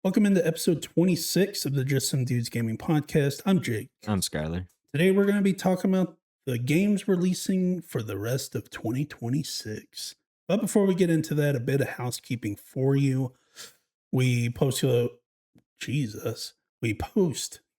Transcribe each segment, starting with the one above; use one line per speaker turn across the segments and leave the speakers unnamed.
Welcome into episode 26 of the Just Some Dudes Gaming Podcast. I'm Jake.
I'm Skylar.
Today we're going to be talking about the games releasing for the rest of 2026. But before we get into that, a bit of housekeeping for you. We post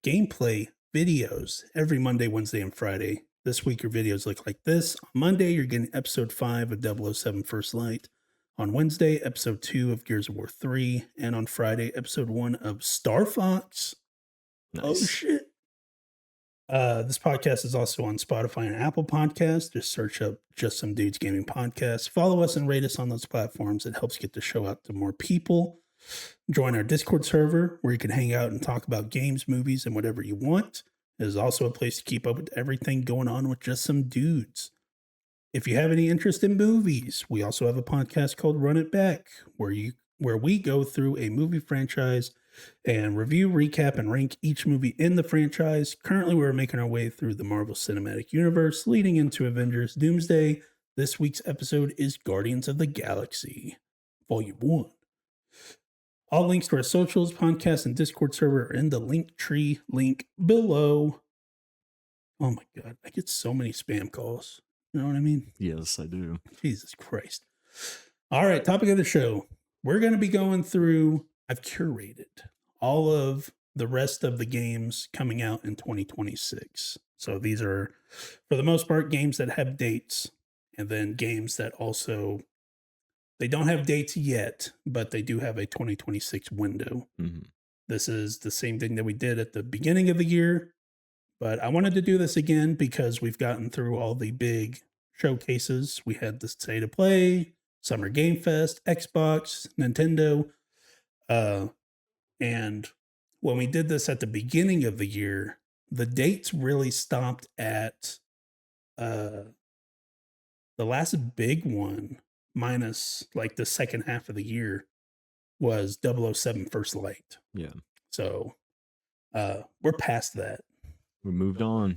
gameplay videos every Monday, Wednesday, and Friday. This week your videos look like this. On Monday, you're getting episode 5 of 007 First Light. On Wednesday, episode 2 of Gears of War 3. And on Friday, episode 1 of Star Fox. Nice. Oh, shit. This podcast is also on Spotify and Apple Podcasts. Just search up Just Some Dudes Gaming Podcast. Follow us and rate us on those platforms. It helps get the show out to more people. Join our Discord server where you can hang out and talk about games, movies, and whatever you want. It is also a place to keep up with everything going on with Just Some Dudes. If you have any interest in movies, we also have a podcast called Run It Back, where we go through a movie franchise and review, recap, and rank each movie in the franchise. Currently, we're making our way through the Marvel Cinematic Universe, leading into Avengers Doomsday. This week's episode is Guardians of the Galaxy, Volume 1. All links to our socials, podcast, and Discord server are in the Linktree link below. Oh my God, I get so many spam calls. You know what I mean?
Yes, I do.
Jesus Christ. All right, topic of the show. We're going to be going through, I've curated all of the rest of the games coming out in 2026. So these are, for the most part, games that have dates, and then games that also, they don't have dates yet, but they do have a 2026 window. Mm-hmm. This is the same thing that we did at the beginning of the year. But I wanted to do this again because we've gotten through all the big showcases. We had the State of Play, Summer Game Fest, Xbox, Nintendo. And when we did this at the beginning of the year, the dates really stopped at the last big one, minus like the second half of the year, was 007 First Light.
Yeah.
So we're past that.
We moved on.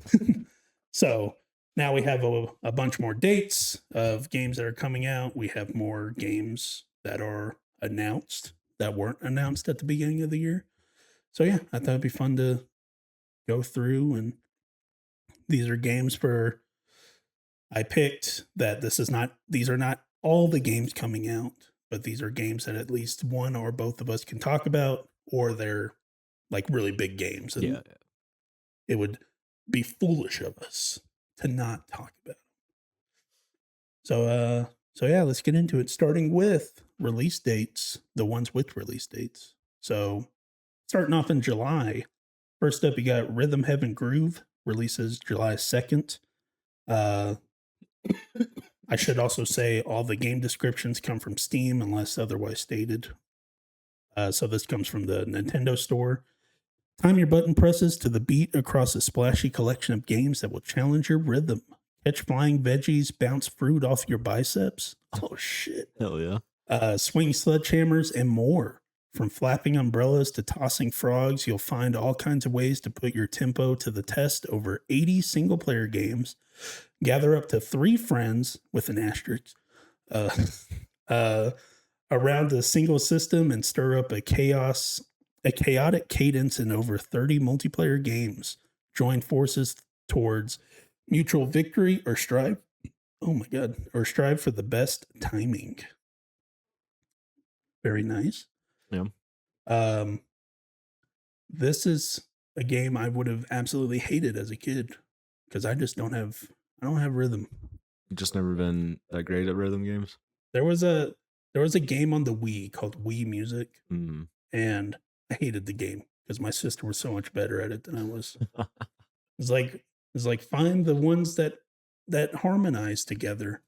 So now we have a bunch more dates of games that are coming out. We have more games that are announced that weren't announced at the beginning of the year. So yeah, I thought it'd be fun to go through. And these are games I picked that these are not all the games coming out, but these are games that at least one or both of us can talk about, or they're like really big games. And yeah. It would be foolish of us to not talk about it. So yeah, let's get into it. Starting with release dates, the ones with release dates. So starting off in July, first up you got Rhythm Heaven Groove, releases July 2nd. I should also say all the game descriptions come from Steam unless otherwise stated. So this comes from the Nintendo store. Time your button presses to the beat across a splashy collection of games that will challenge your rhythm. Catch flying veggies, bounce fruit off your biceps. Oh, shit.
Hell yeah.
Swing sledgehammers and more. From flapping umbrellas to tossing frogs, you'll find all kinds of ways to put your tempo to the test over 80 single-player games. Gather up to 3 friends, with an asterisk, around a single system and stir up a chaotic cadence in over 30 multiplayer games. Join forces towards mutual victory or strive for the best timing. Very nice.
Yeah.
This is a game I would have absolutely hated as a kid because I don't have rhythm.
You've just never been that great at rhythm games?
There was a game on the Wii called Wii Music, and I hated the game because my sister was so much better at it than I was. It's like find the ones that harmonize together.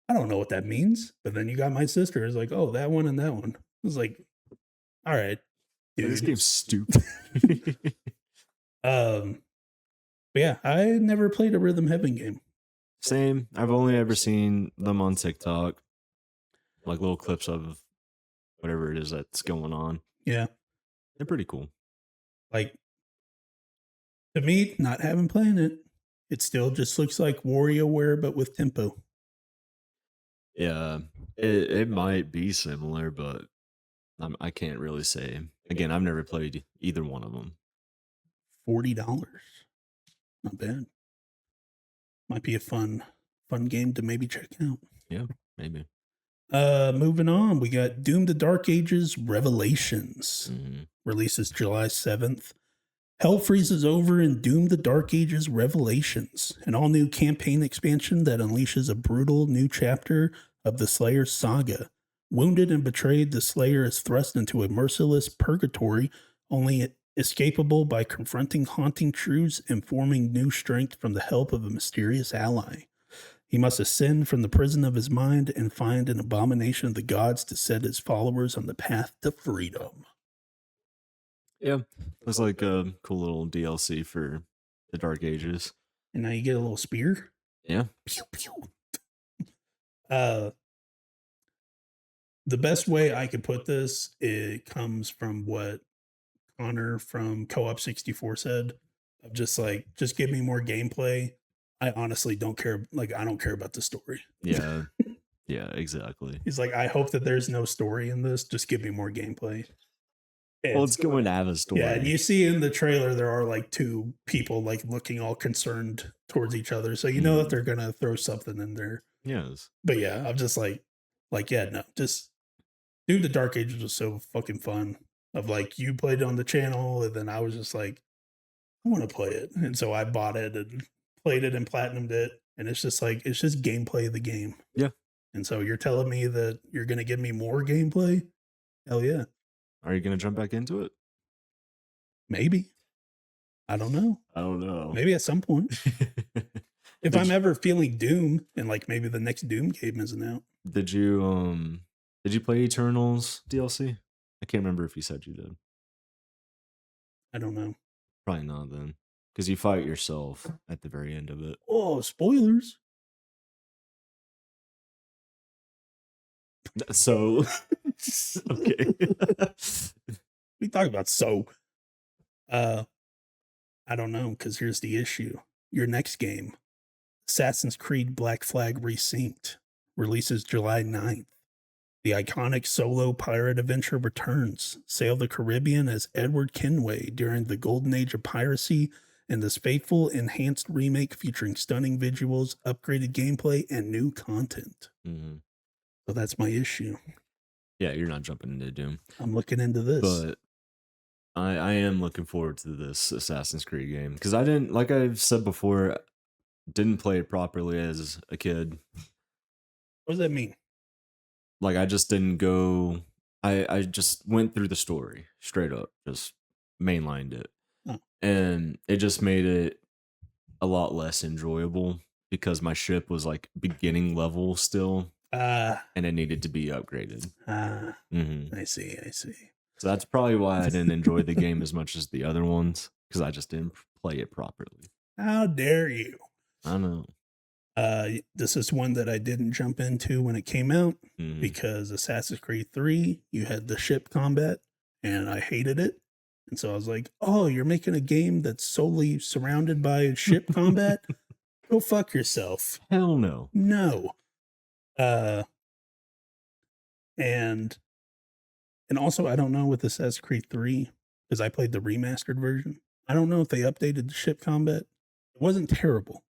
I don't know what that means, but then you got my sister. It's like, oh, that one and that one. I was like, all right, dude.
This game's stupid.
But yeah, I never played a Rhythm Heaven game.
Same. I've only ever seen them on TikTok, like little clips of whatever it is that's going on.
Yeah.
They're pretty cool.
Like, to me, not having playing it, it still just looks like WarioWare, but with tempo.
Yeah, it might be similar, but I can't really say. Again, I've never played either one of them.
$40. Not bad. Might be a fun game to maybe check out.
Yeah, maybe.
Moving on, we got Doom the Dark Ages Revelations. Releases July 7th. Hell freezes over in Doom the Dark Ages Revelations, an all-new campaign expansion that unleashes a brutal new chapter of the Slayer's saga. Wounded and betrayed, the Slayer is thrust into a merciless purgatory, only escapable by confronting haunting truths and forming new strength from the help of a mysterious ally. He must ascend from the prison of his mind and find an abomination of the gods to set his followers on the path to freedom.
Yeah, looks like a cool little DLC for the Dark Ages.
And now you get a little spear.
Yeah.
Pew, pew. The best way I could put this, it comes from what Connor from Co-op 64 said. Of just like, just give me more gameplay. I honestly don't care. Like, I don't care about the story.
Yeah. Yeah, exactly.
He's like, I hope that there's no story in this. Just give me more gameplay.
Well, it's going to have a story.
Yeah, and you see in the trailer there are like two people like looking all concerned towards each other, so you know that they're gonna throw something in there.
Yes.
But yeah, I'm just like yeah, no, just dude, the Dark Ages was so fucking fun. Of like you played it on the channel, and then I was just like, I want to play it, and so I bought it and played it and platinumed it, and it's just like it's just gameplay of the game.
Yeah.
And so you're telling me that you're gonna give me more gameplay? Hell yeah.
Are you going to jump back into it?
Maybe. I don't know. Maybe at some point. If I'm ever feeling doom and like maybe the next Doom game isn't out.
Did you play Eternals DLC? I can't remember if you said you did.
I don't know.
Probably not then. Because you fight yourself at the very end of it.
Oh, spoilers.
So okay.
We talk about I don't know, because here's the issue. Your next game, Assassin's Creed Black Flag Resynced, releases July 9th. The iconic solo pirate adventure returns. Sail the Caribbean as Edward Kenway during the golden age of piracy, and this faithful, enhanced remake featuring stunning visuals, upgraded gameplay, and new content. So that's my issue.
Yeah, you're not jumping into Doom.
I'm looking into this.
But I am looking forward to this Assassin's Creed game. Because I didn't, like I've said before, didn't play it properly as a kid.
What does that mean?
Like I just didn't go, I just went through the story straight up, just mainlined it.
Oh.
And it just made it a lot less enjoyable because my ship was like beginning level still. And it needed to be upgraded.
I see.
So that's probably why I didn't enjoy the game as much as the other ones, because I just didn't play it properly.
How dare you?
I know.
This is one that I didn't jump into when it came out because Assassin's Creed 3, you had the ship combat, and I hated it. And so I was like, oh, you're making a game that's solely surrounded by ship combat? Go fuck yourself.
Hell no.
No. And also, I don't know with Assassin's Creed 3, because I played the remastered version. I don't know if they updated the ship combat. It wasn't terrible.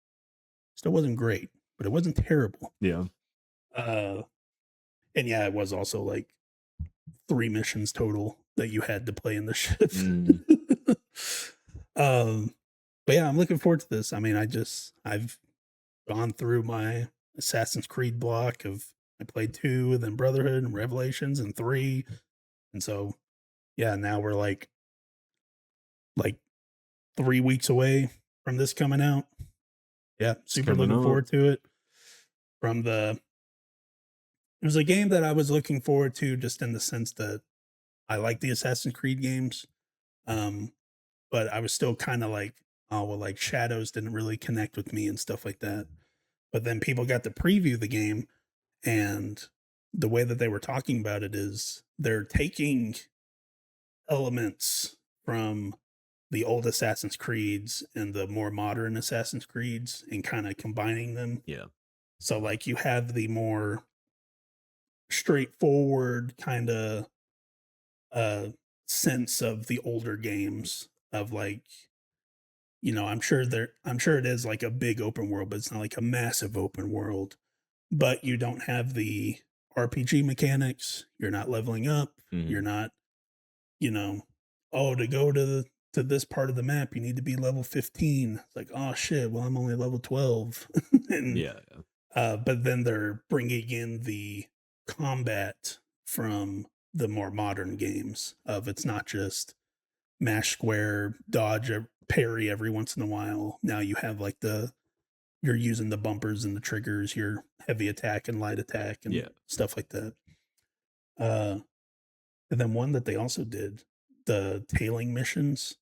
Still wasn't great, but it wasn't terrible.
Yeah.
And yeah, it was also like 3 missions total that you had to play in the ship. But yeah, I'm looking forward to this. I mean, I've gone through my Assassin's Creed block of, I played 2, then Brotherhood and Revelations and 3. And so, yeah, now we're like 3 weeks away from this coming out. Yeah, super looking forward to it. It was a game that I was looking forward to just in the sense that I like the Assassin's Creed games. But I was still kind of like, oh, well, like Shadows didn't really connect with me and stuff like that. But then people got to preview the game, and the way that they were talking about it is they're taking elements from the old Assassin's Creeds and the more modern Assassin's Creeds and kind of combining them.
Yeah.
So like you have the more straightforward kind of sense of the older games of like, I'm sure it is like a big open world, but it's not like a massive open world. But you don't have the RPG mechanics. You're not leveling up. You're
Mhm.
not, you know, oh, to go to this part of the map, you need to be level 15. It's like, oh shit, well, I'm only level 12. And
Yeah, yeah.
but then they're bringing in the combat from the more modern games of it's not just mash square, dodge, parry every once in a while. Now you have like you're using the bumpers and the triggers, your heavy attack and light attack and
Yeah.
stuff like that. Uh, and then one that they also did, the tailing missions.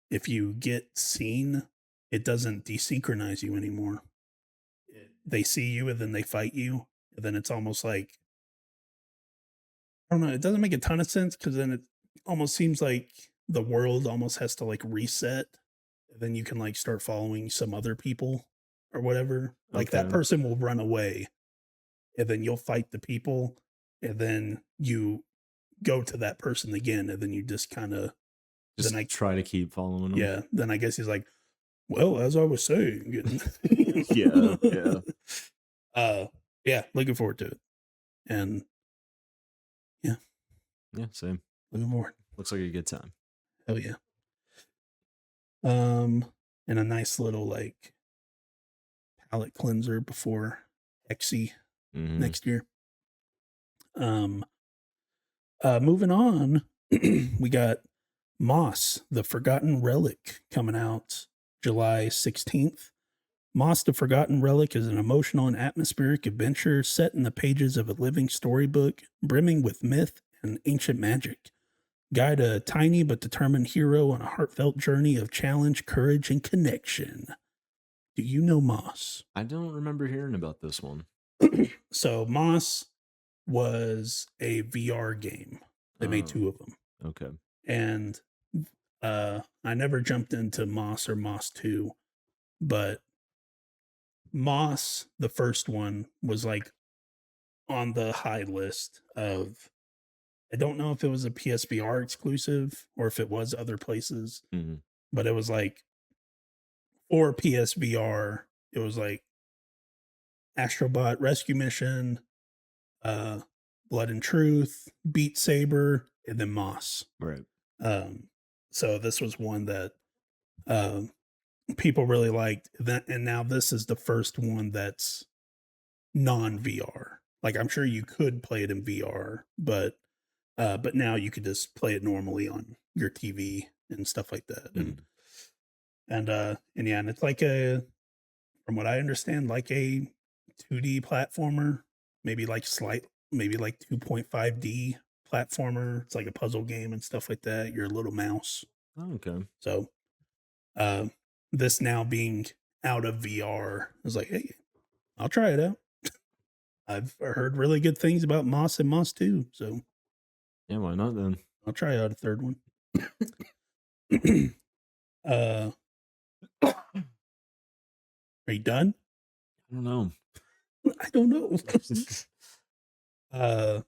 If you get seen, it doesn't desynchronize you anymore. They see you and then they fight you. And then it's almost like, I don't know, it doesn't make a ton of sense because then it almost seems like the world almost has to like reset. And then you can like start following some other people or whatever. Like that
Okay.
person will run away and then you'll fight the people and then you go to that person again and then you just kind of then
Just try to keep following them.
yeah, then I guess he's like, well, as I was saying,
Yeah, yeah.
uh yeah, looking forward to it. And yeah,
Yeah, same.
looking forward.
Looks like a good time.
Hell yeah. Um and a nice little like palate cleanser before XE
Mhm.
next year. Um moving on, we got Moss, the Forgotten Relic coming out July 16th. Moss, the Forgotten Relic is an emotional and atmospheric adventure set in the pages of a living storybook brimming with myth and ancient magic. Guide a tiny but determined hero on a heartfelt journey of challenge, courage, and connection. Do you know Moss?
I don't remember hearing about this one.
So, Moss was a VR game. They made
Oh,
two of them.
okay.
And I never jumped into Moss or Moss 2, but Moss, the first one, was like on the high list of I don't know if it was a PSVR exclusive or if it was other places,
Mhm.
but it was like for PSVR, it was like Astrobot Rescue Mission, uh, Blood and Truth, Beat Saber, and then Moss.
Right.
Um, so this was one that um, people really liked. And now this is the first one that's non VR. Like I'm sure you could play it in VR, but now you could just play it normally on your TV and stuff like that.
Mhm.
And yeah, and it's like from what I understand, like a 2D platformer, maybe like 2.5D platformer. It's like a puzzle game and stuff like that. You're a little mouse.
Oh, okay.
So uh, this now being out of VR, I was like, hey, I'll try it out. I've heard really good things about Moss and Moss 2, so
Yeah, why not then?
I'll try out a third one. uh, are you done?
I don't know.
I don't know. uh,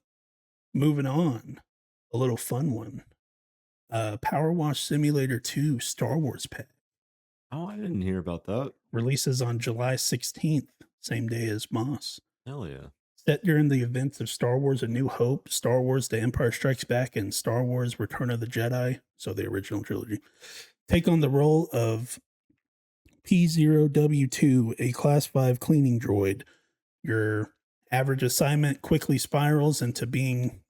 moving on, a little fun one. Power Wash Simulator 2 Star Wars Pack
Oh, I didn't hear about that.
releases on July 16th, same day as Moss.
Hell yeah.
Set during the events of Star Wars A New Hope, Star Wars The Empire Strikes Back, and Star Wars Return of the Jedi, so the original trilogy, take on the role of P0W2, a Class 5 cleaning droid. Your average assignment quickly spirals into being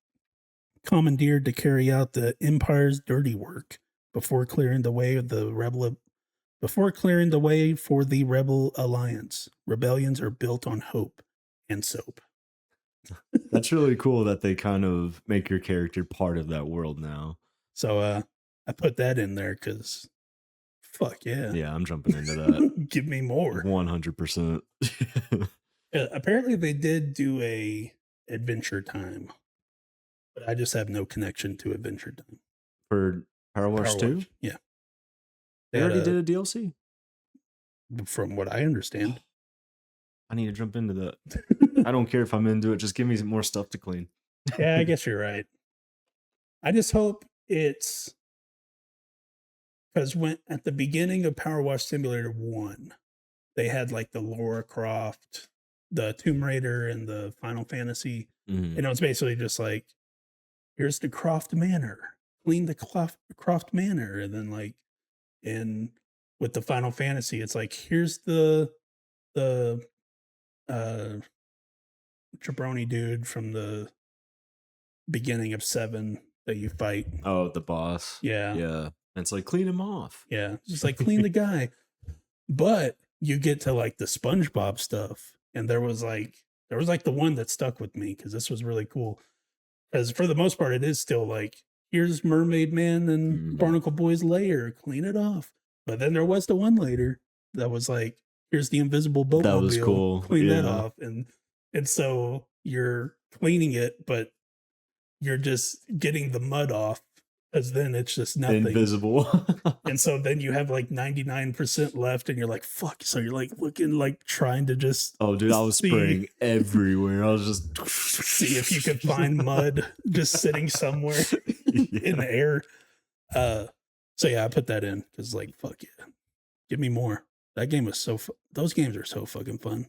commandeered to carry out the Empire's dirty work before clearing the way of the rebel before clearing the way for the Rebel Alliance. Rebellions are built on hope and soap.
That's really cool that they kind of make your character part of that world now.
So I put that in there because fuck yeah.
Yeah, I'm jumping into that.
Give me more.
100%.
Apparently they did do a Adventure Time, but I just have no connection to Adventure Time.
For Power Wash 2?
Yeah.
They already did a DLC?
From what I understand.
I need to jump into that. I don't care if I'm into it. Just give me some more stuff to clean.
Yeah, I guess you're right. I just hope it's because when at the beginning of Power Wash Simulator 1, they had like the Lara Croft, the Tomb Raider, and the Final Fantasy.
Mhm.
And it was basically just like, here's the Croft Manor, clean the Croft Manor. And then like in with the Final Fantasy, it's like, here's the uh jabroni dude from the beginning of 7 that you fight.
Oh, the boss.
Yeah.
Yeah. And it's like, clean him off.
Yeah. Just like clean the guy. But you get to like the SpongeBob stuff, and there was like the one that stuck with me because this was really cool. Because for the most part, it is still like, here's Mermaid Man and Barnacle Boy's lair, clean it off. But then there was the one later that was like, here's the invisible boatmobile,
That was cool.
clean that off. And so you're cleaning it, but you're just getting the mud off, because then it's just nothing.
Invisible.
And so then you have like 99% left, and you're like, fuck. So you're like looking, like trying to just,
oh, dude, I was spraying everywhere. I was just
see if you could find mud just sitting somewhere in the air. So yeah, I put that in because like, fuck yeah, give me more. That game was so those games are so fucking fun.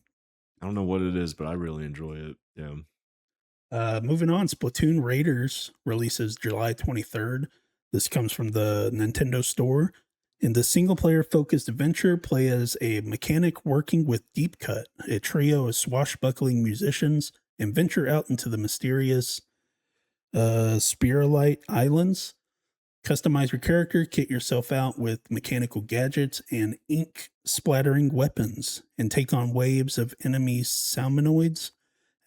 I don't know what it is, but I really enjoy it. Yeah.
Moving on, Splatoon Raiders releases July 23rd. This comes from the Nintendo Store. In the single-player focused adventure, play as a mechanic working with Deep Cut, a trio of swashbuckling musicians, and venture out into the mysterious Spiralite Islands. Customize your character, kit yourself out with mechanical gadgets and ink splattering weapons, and take on waves of enemy salmonoids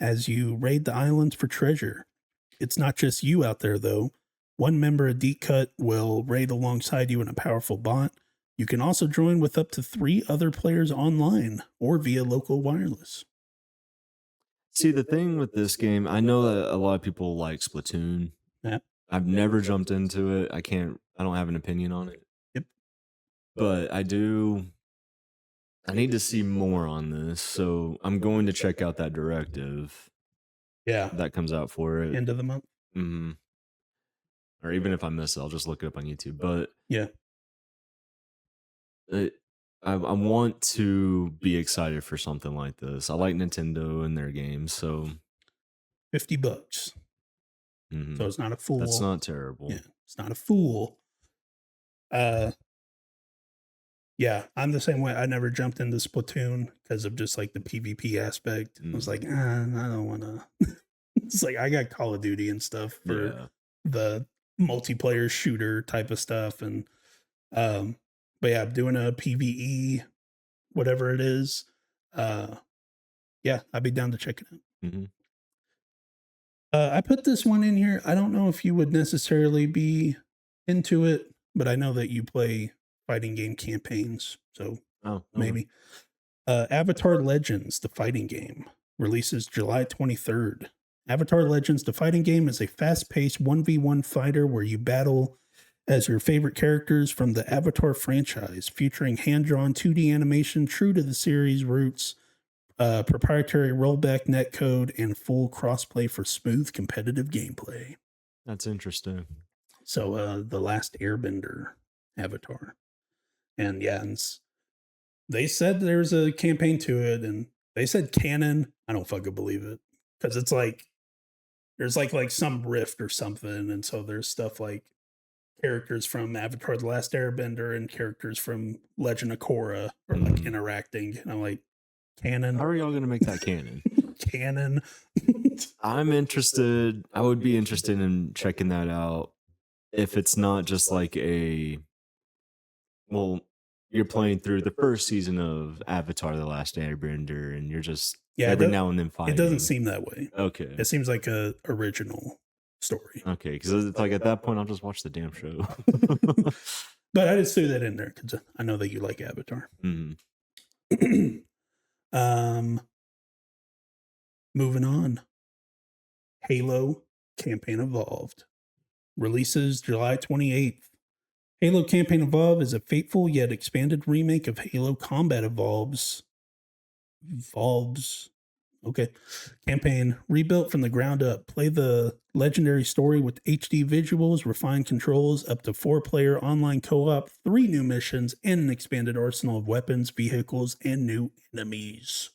as you raid the islands for treasure. It's not just you out there, though. One member of Deep Cut will raid alongside you in a powerful bot. You can also join with up to 3 other players online or via local wireless.
See, the thing with this game, I know that a lot of people like Splatoon.
Yeah.
I've never jumped into it. I don't have an opinion on it.
Yep.
But I need to see more on this. So I'm going to check out that directive.
Yeah.
That comes out for it.
End of the month.
Mm-hmm. Or even if I miss it, I'll just look it up on YouTube. But
yeah.
I want to be excited for something like this. I like Nintendo and their games, so
$50.
Mm-hmm.
So it's not a fool.
That's not terrible.
Yeah, it's not a fool. Yeah, I'm the same way. I never jumped into Splatoon because of just like the PvP aspect. I was like, I don't want to. It's like I got Call of Duty and stuff for the multiplayer shooter type of stuff, and but yeah, doing a PvE, whatever it is. Yeah, I'd be down to check it out.
Mm-hmm.
I put this one in here. I don't know if you would necessarily be into it, but I know that you play fighting game campaigns, so maybe. Avatar Legends, the fighting game, releases July 23rd. Avatar Legends, the fighting game, is a fast-paced 1v1 fighter where you battle as your favorite characters from the Avatar franchise, featuring hand-drawn 2D animation true to the series' roots, proprietary rollback netcode, and full crossplay for smooth competitive gameplay.
That's interesting.
So the Last Airbender Avatar. And yeah, they said there's a campaign to it, and they said canon. I don't fucking believe it, because it's like there's like some rift or something, and so there's stuff like characters from Avatar: The Last Airbender and characters from Legend of Korra are like interacting, and I'm like, canon.
How are y'all gonna make that canon?
Canon.
I'm interested. I would be interested in checking that out if it's not just like you're playing through the first season of Avatar: The Last Airbender, and you're just every now and then fighting.
It doesn't seem that way.
Okay.
It seems like a original story.
Okay, because it's like at that point, I'll just watch the damn show.
But I just threw that in there because I know that you like Avatar.
Mm-hmm.
Moving on. Halo Campaign Evolved releases July 28th. Halo Campaign Evolved is a fateful yet expanded remake of Halo Combat Evolves. Okay. Campaign rebuilt from the ground up. Play the legendary story with HD visuals, refined controls, up to 4-player online co-op, 3 new missions, and an expanded arsenal of weapons, vehicles, and new enemies.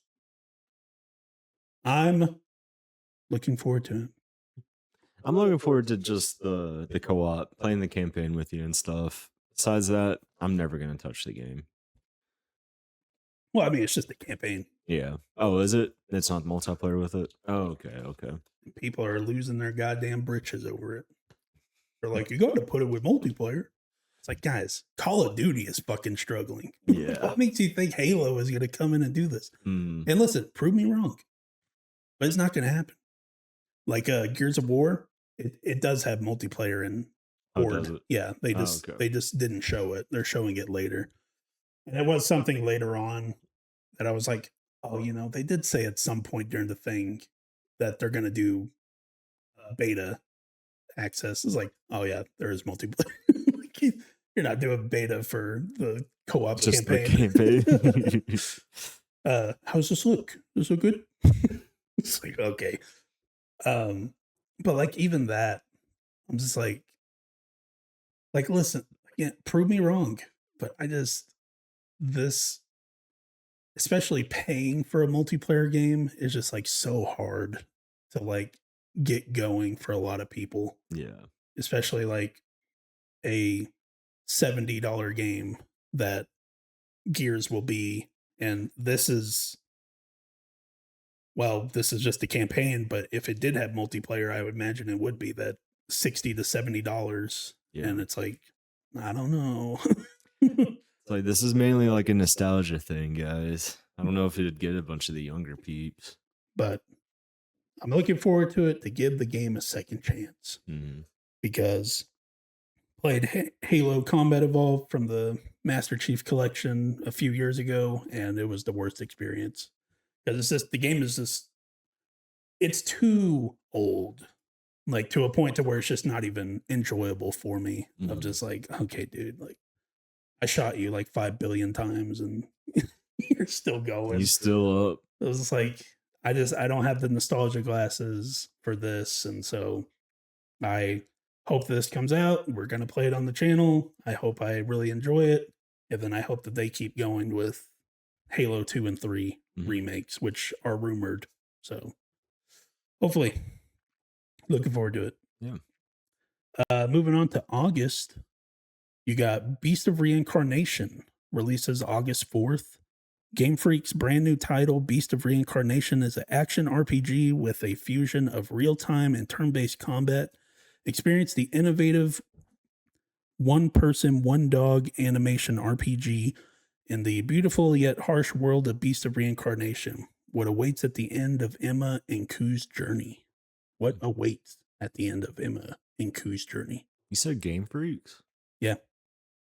I'm looking forward to it.
I'm looking forward to just the co-op, playing the campaign with you and stuff. Besides that, I'm never gonna touch the game.
Well, I mean, it's just a campaign.
Yeah. Oh, is it? It's not multiplayer with it? Oh, okay, okay.
People are losing their goddamn britches over it. They're like, you got to put it with multiplayer. It's like, guys, Call of Duty is fucking struggling.
Yeah.
What makes you think Halo is going to come in and do this?
Mm.
And listen, prove me wrong, but it's not going to happen. Like Gears of War, it does have multiplayer and
does
Horde.
it?
Yeah, they just didn't show it. They're showing it later. And it was something later on that I was like, oh, they did say at some point during the thing that they're going to do beta access. It's like, oh yeah, there is multiplayer. Like, you're not doing beta for the co-op
Just
campaign.
the campaign.
How's this look? Does this look good? It's like, okay. But like even that, I'm just like listen, prove me wrong. But this, especially paying for a multiplayer game is just like so hard to like get going for a lot of people.
Yeah.
Especially like a $70 game that Gears will be. And this is just a campaign, but if it did have multiplayer, I would imagine it would be that $60 to $70.
Yeah.
And it's like, I don't know.
It's like, this is mainly like a nostalgia thing, guys. I don't know if it'd get a bunch of the younger peeps.
But I'm looking forward to it to give the game a second chance.
Mm-hmm.
Because played Halo Combat Evolved from the Master Chief Collection a few years ago, and it was the worst experience. Because it's just, the game is just, it's too old. Like to a point to where it's just not even enjoyable for me.
Mm-hmm.
Of just like, okay, dude, like I shot you like 5 billion times and you're still going.
He's still up.
It was like, I don't have the nostalgia glasses for this. And so I hope this comes out. We're going to play it on the channel. I hope I really enjoy it. And then I hope that they keep going with Halo 2 and 3 remakes, which are rumored. So hopefully, looking forward to it.
Yeah.
Moving on to August, you got Beast of Reincarnation releases August 4th. Game Freak's brand new title, Beast of Reincarnation, is an action RPG with a fusion of real-time and turn-based combat. Experience the innovative one-person, one-dog animation RPG in the beautiful yet harsh world of Beast of Reincarnation. What awaits at the end of Emma and Ku's journey? What awaits at the end of Emma and Ku's journey?
You said Game Freaks?
Yeah.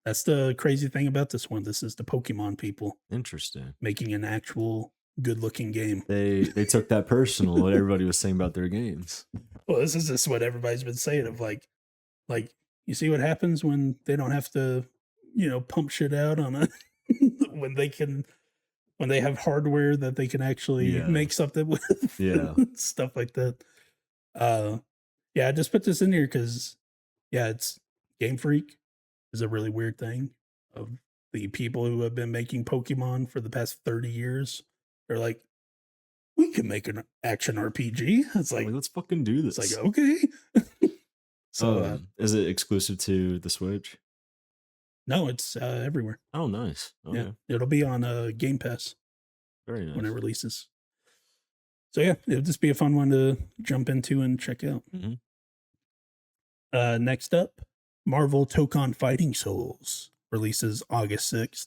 That's the crazy thing about this one. This is the Pokemon people.
Interesting.
Making an actual good-looking game.
They took that personal, what everybody was saying about their games.
Well, this is just what everybody's been saying of like you see what happens when they don't have to, pump shit out on a when they have hardware that they can actually make something with.
Yeah.
Stuff like that. I just put this in here because it's Game Freak is a really weird thing of the people who have been making Pokemon for the past 30 years. They're like, we can make an action RPG. It's like,
let's fucking do this.
It's like, okay. So,
is it exclusive to the Switch?
No, it's everywhere.
Oh, nice. Okay.
Yeah, it'll be on Game Pass.
Very nice.
When it releases. So yeah, it'll just be a fun one to jump into and check out.
Mm-hmm.
Next up, Marvel Tokon Fighting Souls releases August 6th.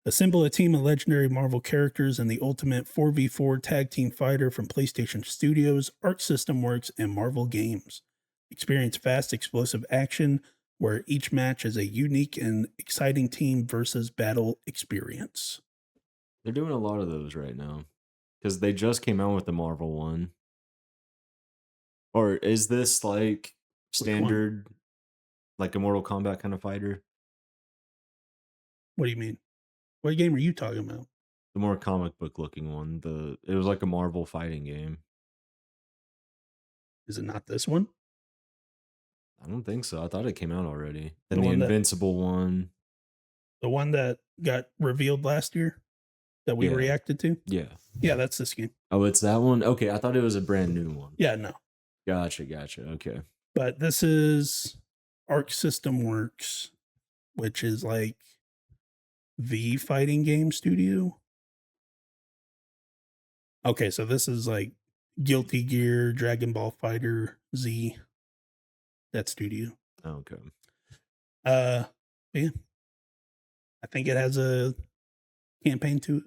Assemble a team of legendary Marvel characters in the ultimate 4v4 tag team fighter from PlayStation Studios, Arc System Works, and Marvel Games. Experience fast, explosive action where each match is a unique and exciting team versus battle experience.
They're doing a lot of those right now because they just came out with the Marvel one. Or is this like standard, like a Mortal Kombat kind of fighter?
What do you mean? What game are you talking about?
The more comic book looking one. It was like a Marvel fighting game.
Is it not this one?
I don't think so. I thought it came out already.
The
And the
one that
Invincible one.
the one that got revealed last year that we
Yeah.
reacted to?
Yeah.
Yeah, that's this game.
Oh, it's that one? Okay, I thought it was a brand new one.
Yeah, no.
Gotcha. Okay.
But this is Arc System Works, which is like the fighting game studio. Okay, so this is like Guilty Gear, Dragon Ball Fighter Z, that studio.
Okay.
Yeah. I think it has a campaign to it.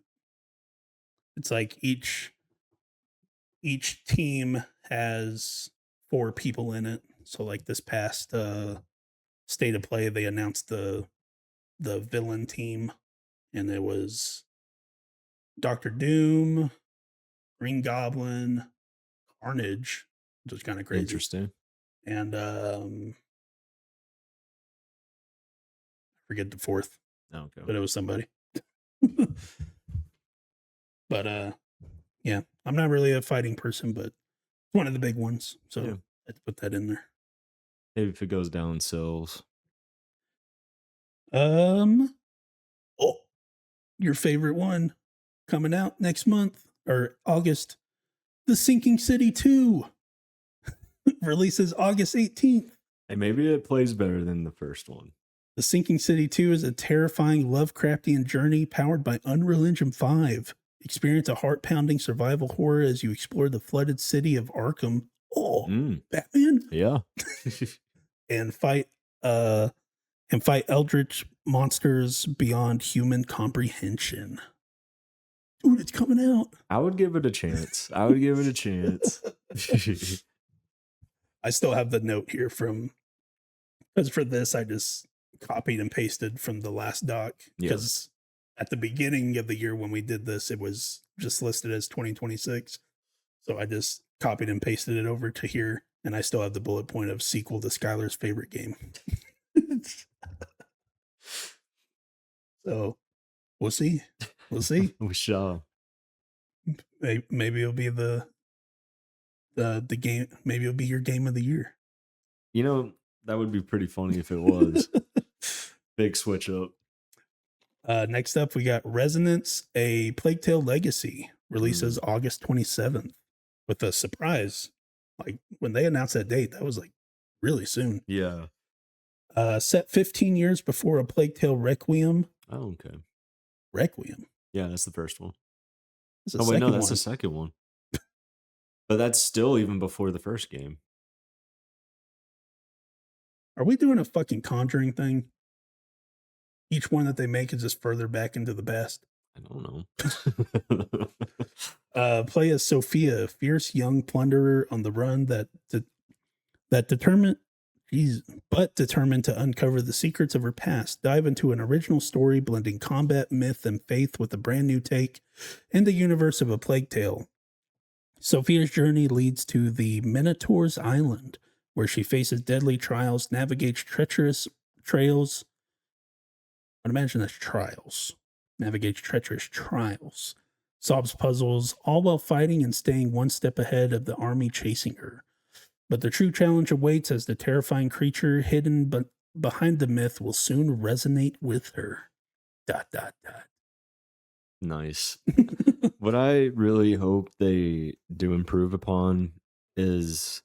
It's like each team has 4 people in it. So like this past state of play, they announced the villain team, and it was Doctor Doom, Green Goblin, Carnage, which is kind of crazy.
Interesting.
And forget the 4th.
Okay.
But it was somebody. But yeah, I'm not really a fighting person, but it's one of the big ones. So
Yeah.
I had to put that in there.
Maybe if it goes down sales.
Oh, your favorite one coming out next month or August. The Sinking City 2 releases August 18th.
Hey, maybe it plays better than the first one.
The Sinking City 2 is a terrifying Lovecraftian journey powered by Unreal Engine 5. Experience a heart-pounding survival horror as you explore the flooded city of Arkham. Oh, Batman!
Yeah.
and fight eldritch monsters beyond human comprehension. Dude, it's coming out.
I would give it a chance. I
still have the note here because for this I just copied and pasted from the last doc, because at the beginning of the year when we did this, it was just listed as 2026. So I just copied and pasted it over to here, and I still have the bullet point of sequel to Skylar's favorite game. So we'll see.
We shall.
Maybe it'll be the game. Maybe it'll be your game of the year.
You know, that would be pretty funny if it was. Big switch up.
Next up, we got Resonance, a Plague Tale Legacy, releases August 27th with a surprise. Like when they announced that date, that was like really soon.
Yeah.
Set 15 years before A Plague Tale Requiem.
Oh, okay.
Requiem.
Yeah, that's the first one.
Oh wait, no,
that's the second one. But that's still even before the first game.
Are we doing a fucking Conjuring thing? Each one that they make is just further back into the past.
I don't
know. Play as Sophia, a fierce young plunderer on the run determined to uncover the secrets of her past. Dive into an original story blending combat, myth, and faith with a brand new take in the universe of A Plague Tale. Sophia's journey leads to the Minotaur's Island, where she faces deadly trials, navigates treacherous trails. I'd imagine that's trials. Navigates treacherous trials. Solves puzzles, all while fighting and staying one step ahead of the army chasing her. But the true challenge awaits as the terrifying creature hidden behind the myth will soon resonate with her. ...
Nice. What I really hope they do improve upon is,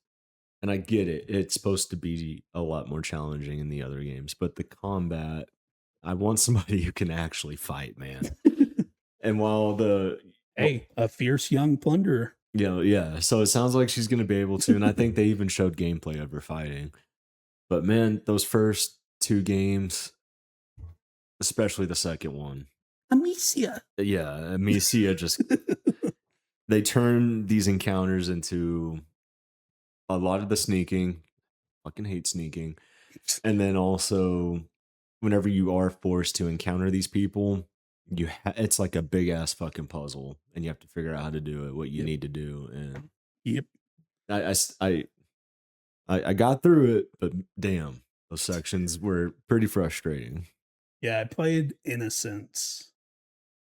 and I get it, it's supposed to be a lot more challenging in the other games, but the combat, I want somebody who can actually fight, man. And while
a fierce young plunderer.
Yeah. So it sounds like she's going to be able to, and I think they even showed gameplay of her fighting. But man, those first 2 games, especially the second one.
Amicia.
Yeah, Amicia just... they turn these encounters into a lot of the sneaking. Fucking hate sneaking. And then also, whenever you are forced to encounter these people, it's like a big ass fucking puzzle, and you have to figure out how to do it, what you need to do. And I got through it, but damn, those sections were pretty frustrating.
Yeah, I played Innocence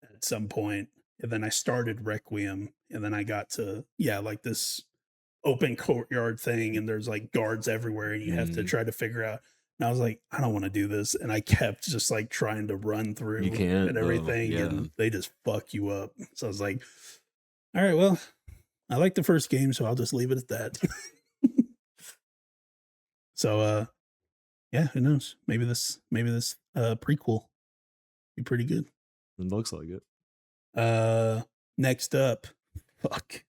at some point, and then I started Requiem, and then I got to like this open courtyard thing, and there's like guards everywhere, and you have to
Mm,
try to figure out. And I was like, I don't want to do this, and I kept just like trying to run
you
through and
can't though.
everything,
Yeah.
and they just fuck you up. So I was like, all right, well, I like the first game, so I'll just leave it at that. So yeah, who knows? Maybe this prequel be pretty good.
It looks like it.
Next up, fuck.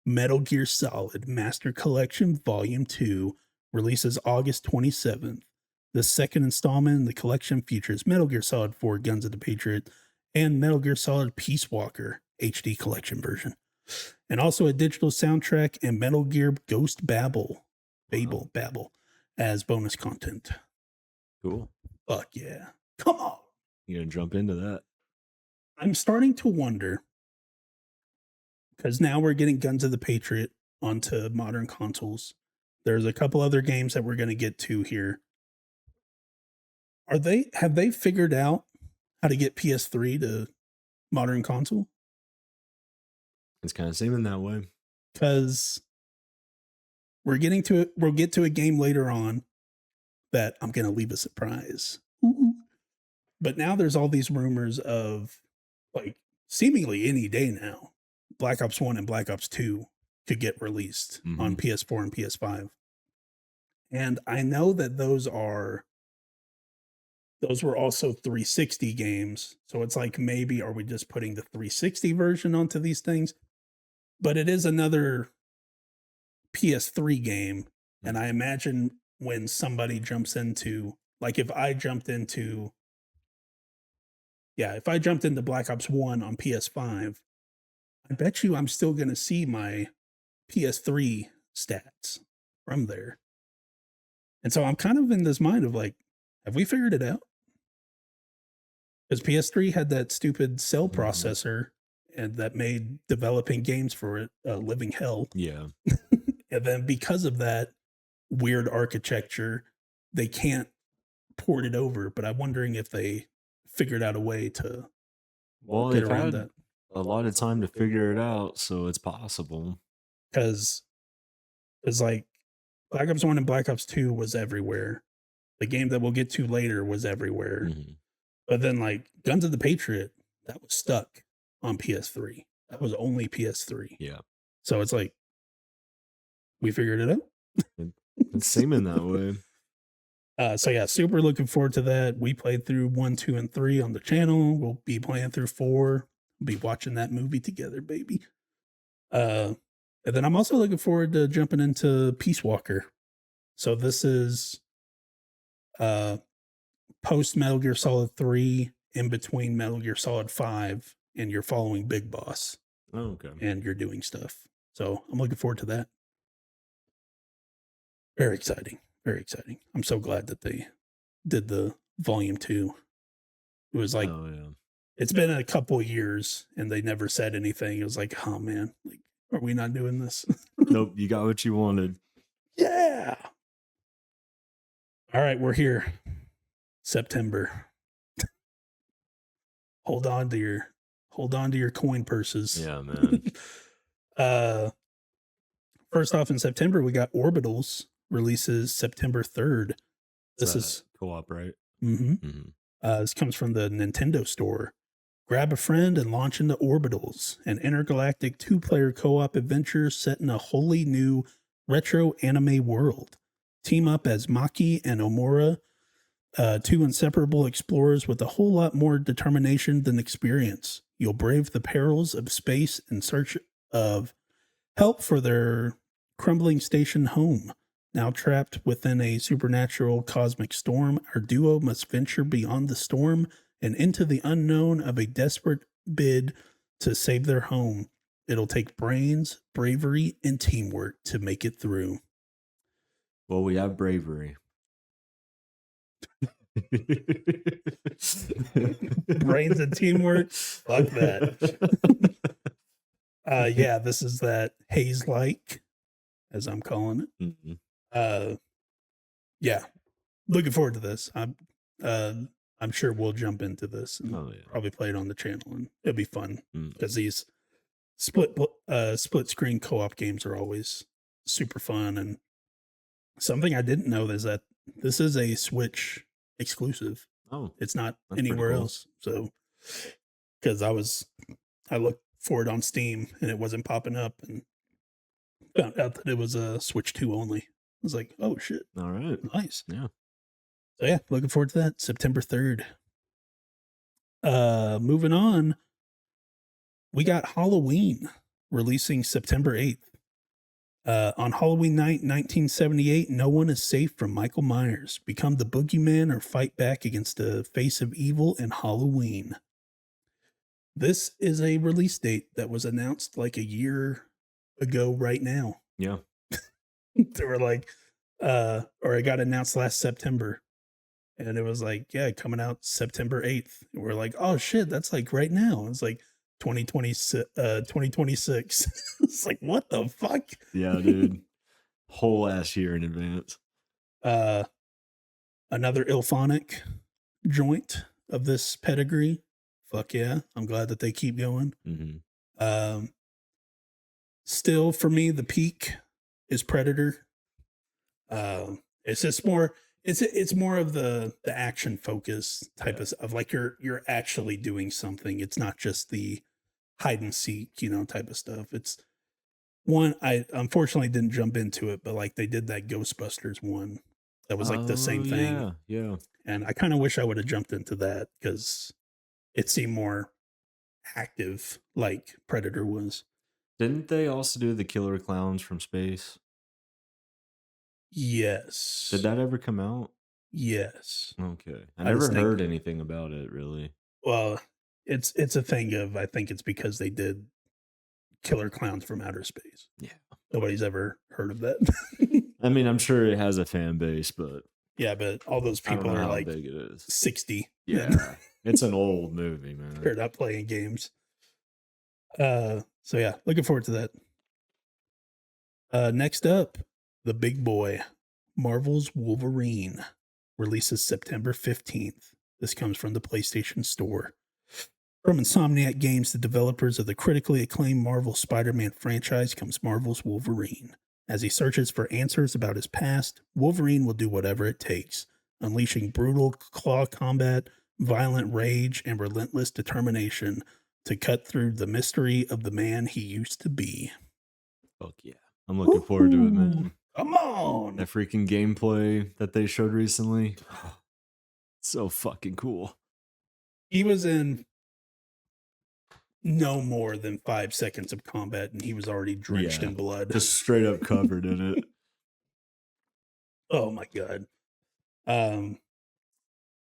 Metal Gear Solid Master Collection Volume 2 releases August 27th. The second installment in the collection features Metal Gear Solid 4 Guns of the Patriot and Metal Gear Solid Peace Walker HD collection version. And also a digital soundtrack and Metal Gear Ghost Babel as bonus content.
Cool.
Fuck yeah. Come on.
You gonna jump into that?
I'm starting to wonder, because now we're getting Guns of the Patriot onto modern consoles. There's a couple other games that we're going to get to here. Have they figured out how to get PS3 to modern console?
It's kind of seeming that way.
Because we'll get to a game later on that I'm going to leave a surprise. But now there's all these rumors of, like, seemingly any day now, Black Ops 1 and Black Ops 2 could get released on PS4 and PS5. And I know that those were also 360 games. So it's like, maybe are we just putting the 360 version onto these things? But it is another PS3 game. And I imagine when somebody jumps into, like, if I jumped into Black Ops 1 on PS5, I bet you I'm still going to see my PS3 stats from there. And so I'm kind of in this mind of like, have we figured it out? Because PS3 had that stupid cell processor and that made developing games for it a living hell.
Yeah.
And then because of that weird architecture, they can't port it over. But I'm wondering if they figured out a way to get
They've
around
had
that.
a lot of time to figure it out, so it's possible.
Because it's like Black Ops 1 and Black Ops 2 was everywhere. The game that we'll get to later was everywhere. But then, like, Guns of the Patriot, that was stuck on PS3. That was only PS3.
Yeah.
So it's like, we figured it out.
It's seeming that way.
So yeah, super looking forward to that. We played through 1, 2, and 3 on the channel. We'll be playing through 4. We'll be watching that movie together, baby. And then I'm also looking forward to jumping into Peace Walker. So this is post Metal Gear Solid 3, in between Metal Gear Solid 5, and you're following Big Boss.
Oh, okay.
And you're doing stuff. So I'm looking forward to that. Very exciting. Very exciting. I'm so glad that they did the volume 2. It was like, it's been a couple years and they never said anything. It was like, oh man, like, are we not doing this?
Nope, you got what you wanted.
Yeah. All right, we're here. September. Hold on to your coin purses.
Yeah, man.
First off, in September, we got Orbitals releases September 3rd. This is
co-op, right?
This comes from the Nintendo store. Grab a friend and launch into Orbitals, an intergalactic 2-player co-op adventure set in a wholly new retro anime world. Team up as Maki and Omura, 2 inseparable explorers with a whole lot more determination than experience. You'll brave the perils of space in search of help for their crumbling station home. Now trapped within a supernatural cosmic storm, our duo must venture beyond the storm and into the unknown of a desperate bid to save their home. It'll take brains, bravery, and teamwork to make it through.
Well, we have bravery.
Brains and teamwork? Fuck that. Yeah, this is that haze-like, as I'm calling it. Yeah, looking forward to this. I'm sure we'll jump into this and
Oh yeah.
probably play it on the channel, and it'll be fun
Mm.
because these split screen co-op games are always super fun. And something I didn't know is that this is a Switch exclusive.
Oh,
It's not
that's pretty
anywhere
cool.
else. So, because I looked for it on Steam and it wasn't popping up, and found out that it was a Switch 2 only. I was like, oh shit,
All right.
nice.
Yeah.
So yeah, looking forward to that. September 3rd. Moving on, we got Halloween releasing September 8th. On Halloween night, 1978, no one is safe from Michael Myers. Become the boogeyman or fight back against the face of evil in Halloween. This is a release date that was announced like a year ago right now.
Yeah.
They were like, or it got announced last September. And it was like, yeah, coming out September 8th. And we're like, oh shit, that's like right now. It's like 2026. It's like, what the fuck?
Yeah, dude. Whole ass year in advance.
Another Ilphonic joint of this pedigree. Fuck yeah. I'm glad that they keep going.
Mm-hmm.
Still for me, the peak is Predator. It's just more it's more of the action focus type of like you're actually doing something. It's not just the hide and seek, type of stuff. It's one I unfortunately didn't jump into it, but like they did that Ghostbusters one that was like the same thing.
Yeah. Yeah.
And I kind of wish I would have jumped into that because it seemed more active like Predator was.
Didn't they also do the Killer Clowns from Space?
Yes.
Did that ever come out?
Yes.
Okay. I
I just
never
think-
heard anything about it, really.
Well, it's a thing of I think it's because they did Killer Clowns from Outer Space.
Yeah.
Nobody's ever heard of that.
I mean, I'm sure it has a fan base, but
Yeah, but all those
I don't
people
know
are
how
like
big it is.
60.
Yeah. It's an old movie, man.
They're not playing games. So yeah, looking forward to that. Next up, the big boy, Marvel's Wolverine, releases September 15th. This comes from the PlayStation Store. From Insomniac Games, the developers of the critically acclaimed Marvel Spider-Man franchise, comes Marvel's Wolverine. As he searches for answers about his past, Wolverine will do whatever it takes, unleashing brutal claw combat, violent rage, and relentless determination to cut through the mystery of the man he used to be.
Fuck yeah. I'm looking forward to it, man.
Come on!
That freaking gameplay that they showed recently. So fucking cool.
He was in no more than 5 seconds of combat and he was already drenched
Yeah.
in blood.
Just straight up covered in it.
Oh my god.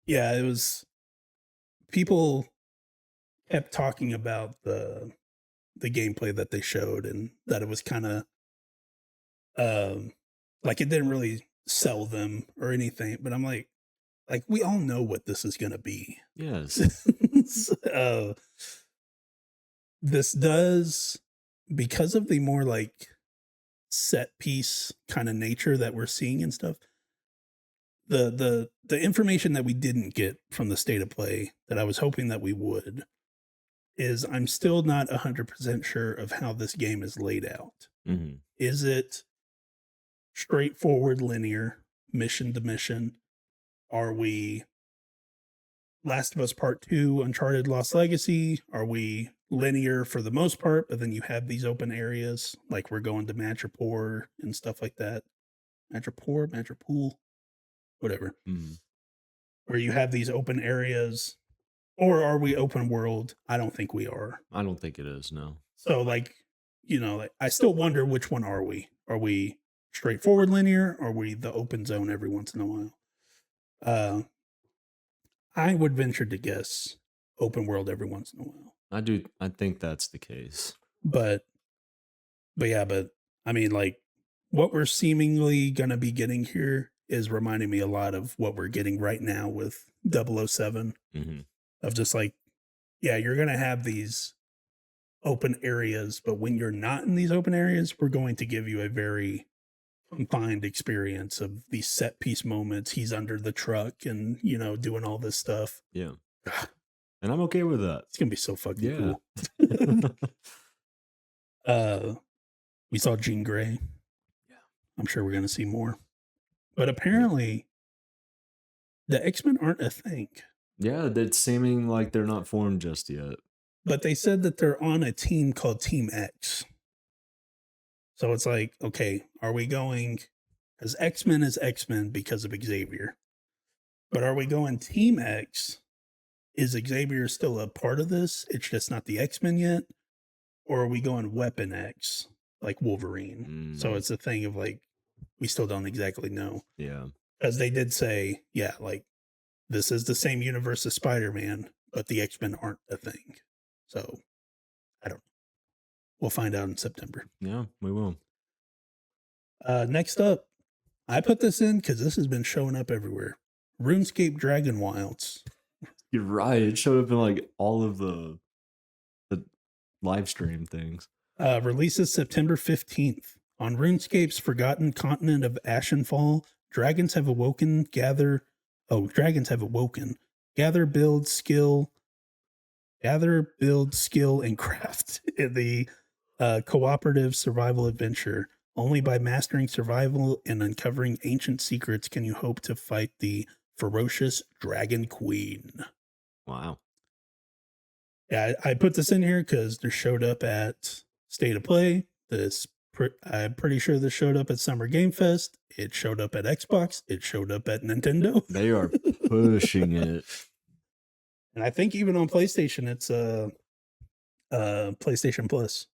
Yeah, it was people kept talking about the gameplay that they showed and that it was kind of like it didn't really sell them or anything, but I'm like we all know what this is going to be.
Yes.
This does, because of the more like set piece kind of nature that we're seeing and stuff, the information that we didn't get from the state of play that I was hoping that we would is I'm still not 100% sure of how this game is laid out.
Mm-hmm.
Is it straightforward linear mission to mission? Are we Last of Us Part 2, Uncharted Lost Legacy? Are we linear for the most part, but then you have these open areas, like we're going to Madripoor and stuff like that? Madripoor, whatever.
Mm-hmm.
Where you have these open areas, or are we open world? I don't think we are.
I don't think it is, no.
So, like, I still wonder which one are we? Are we straightforward linear, or are we the open zone every once in a while? I would venture to guess open world every once in a while.
I think that's the case.
But I mean, like, what we're seemingly going to be getting here is reminding me a lot of what we're getting right now with 007.
Mm-hmm.
Of just like, yeah, you're going to have these open areas, but when you're not in these open areas, we're going to give you a very confined experience of these set piece moments. He's under the truck and, doing all this stuff.
Yeah. And I'm okay with that.
It's gonna be so fucking
Yeah.
cool. We saw Jean Grey.
Yeah.
I'm sure we're gonna see more. But apparently the X-Men aren't a thing.
Yeah, that's seeming like they're not formed just yet.
But they said that they're on a team called Team X. So it's like, okay, are we going as X-Men as X-Men because of Xavier? But are we going Team X? Is Xavier still a part of this? It's just not the X-Men yet? Or are we going Weapon X, like Wolverine? So it's a thing of like, we still don't exactly know.
Yeah.
Because they did say, yeah, like, this is the same universe as Spider-Man, but the X-Men aren't a thing. So, I don't know. We'll find out in September.
Yeah, we will.
Next up, I put this in because this has been showing up everywhere. RuneScape Dragon Wilds.
You're right. It showed up in like all of the live stream things.
Releases September 15th. On RuneScape's forgotten continent of Ashenfall, dragons have awoken. Gather, build, skill, and craft in the cooperative survival adventure. Only by mastering survival and uncovering ancient secrets can you hope to fight the ferocious Dragon Queen.
Wow.
Yeah, I put this in here because this showed up at State of Play. I'm pretty sure this showed up at Summer Game Fest. It showed up at Xbox. It showed up at Nintendo.
They are pushing it.
And I think even on PlayStation, it's PlayStation Plus.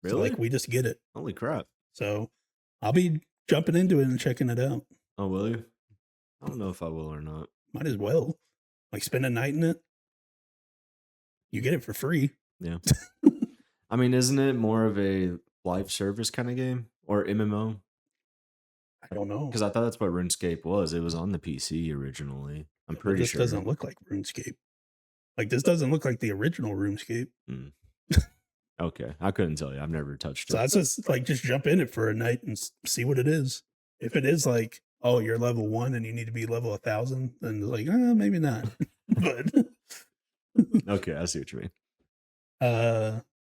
Really?
So, like, we just get it.
Holy crap.
So I'll be jumping into it and checking it out.
Oh, will you? I don't know if I will or not.
Might as well. Like, spend a night in it. You get it for free.
Yeah. I mean, isn't it more of a live service kind of game or MMO?
I don't know.
Because I thought that's what RuneScape was. It was on the PC originally. I'm pretty sure.
This doesn't look like RuneScape. Like, this doesn't look like the original RuneScape.
Okay. I couldn't tell you. I've never touched it.
So that's just like, just jump in it for a night and see what it is. If it is like, oh, you're level 1 and you need to be level 1,000, then it's like, maybe not. But
okay, I see what you mean.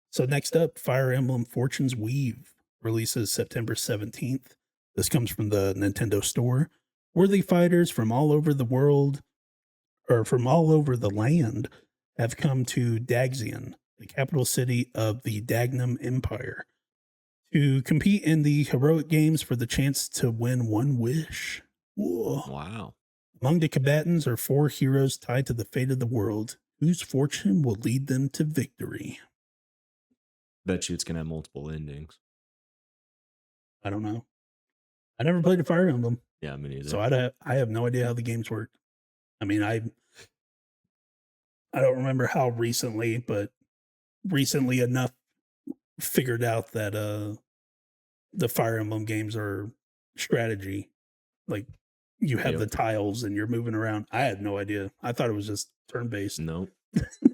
So next up, Fire Emblem Fortune's Weave releases September 17th. This comes from the Nintendo Store. Worthy fighters from all over the world, or from all over the land, have come to Daxian, the capital city of the Dagnum Empire, to compete in the heroic games for the chance to win one wish. Whoa.
Wow.
Among the combatants are 4 heroes tied to the fate of the world, whose fortune will lead them to victory.
Bet you it's going to have multiple endings.
I don't know. I never played a Fire Emblem.
Yeah, me neither.
So I have no idea how the games work. I mean, I don't remember how recently, but recently enough figured out that the Fire Emblem games are strategy. Like, you have the tiles and you're moving around. I had no idea. I thought it was just turn-based.
Nope.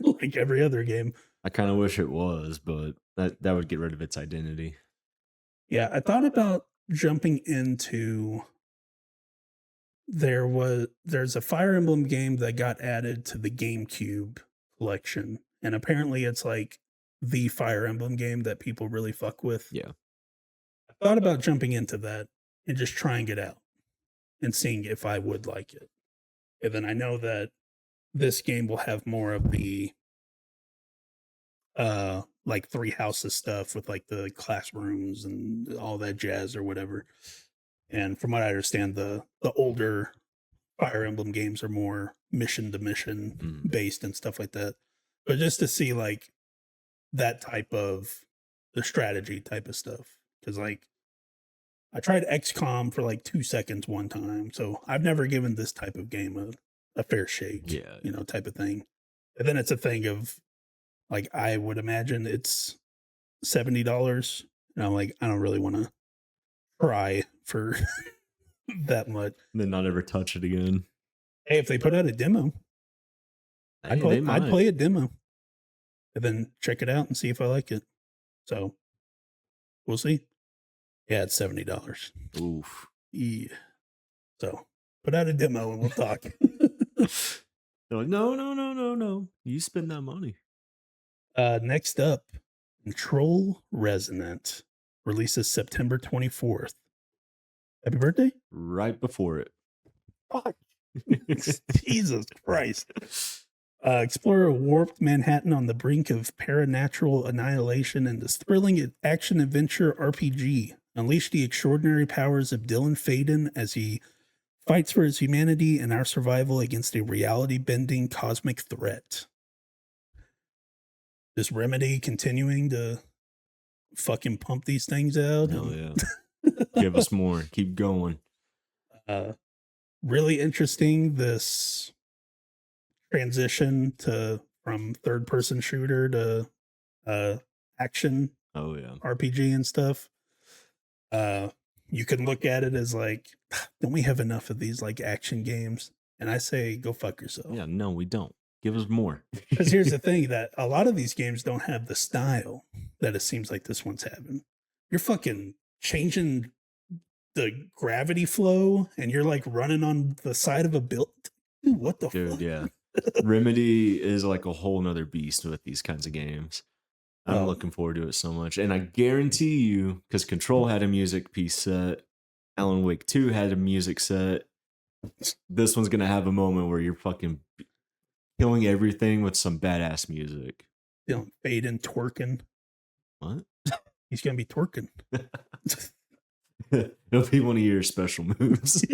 Like every other game.
I kind of wish it was, but that would get rid of its identity.
Yeah, I thought about jumping into... There's a Fire Emblem game that got added to the GameCube collection, and apparently it's like the Fire Emblem game that people really fuck with.
Yeah.
I thought about jumping into that and just trying it out and seeing if I would like it. And then I know that this game will have more of the like Three Houses stuff with like the classrooms and all that jazz or whatever. And from what I understand, the older Fire Emblem games are more mission to mission based and stuff like that. But just to see like that type of the strategy type of stuff. Because like I tried XCOM for like 2 seconds one time. So I've never given this type of game a fair shake.
Yeah.
You know, type of thing. And then it's a thing of like, I would imagine it's $70. And I'm like, I don't really want to try for that much.
And then not ever touch it again.
Hey, if they put out a demo, I'd play a demo and then check it out and see if I like it. So we'll see. Yeah, it's $70.
Oof.
Yeah. So put out a demo and we'll talk.
They're like, no. You spend that money.
Next up, Control Resonant releases September 24th. Happy birthday?
Right before it.
Fuck. Jesus Christ. Explore a warped Manhattan on the brink of paranatural annihilation in this thrilling action-adventure RPG. Unleash the extraordinary powers of Dylan Faden as he fights for his humanity and our survival against a reality-bending cosmic threat. Is Remedy continuing to fucking pump these things out?
Oh, yeah. Give us more. Keep going.
Really interesting, this transition from third-person shooter to action
Oh, yeah.
RPG and stuff. You can look at it as like, don't we have enough of these like action games? And I say, go fuck yourself.
Yeah, no, we don't. Give us more.
Because here's the thing, that a lot of these games don't have the style that it seems like this one's having. You're fucking changing the gravity flow and you're like running on the side of a building. Dude, what the fuck?
Yeah. Remedy is like a whole nother beast with these kinds of games. I'm looking forward to it so much. And I guarantee you, because Control had a music piece set, Alan Wake 2 had a music set, this one's going to have a moment where you're fucking killing everything with some badass music.
Dylan Faden twerking.
What?
He's going to be twerking.
It'll be one of your special moves.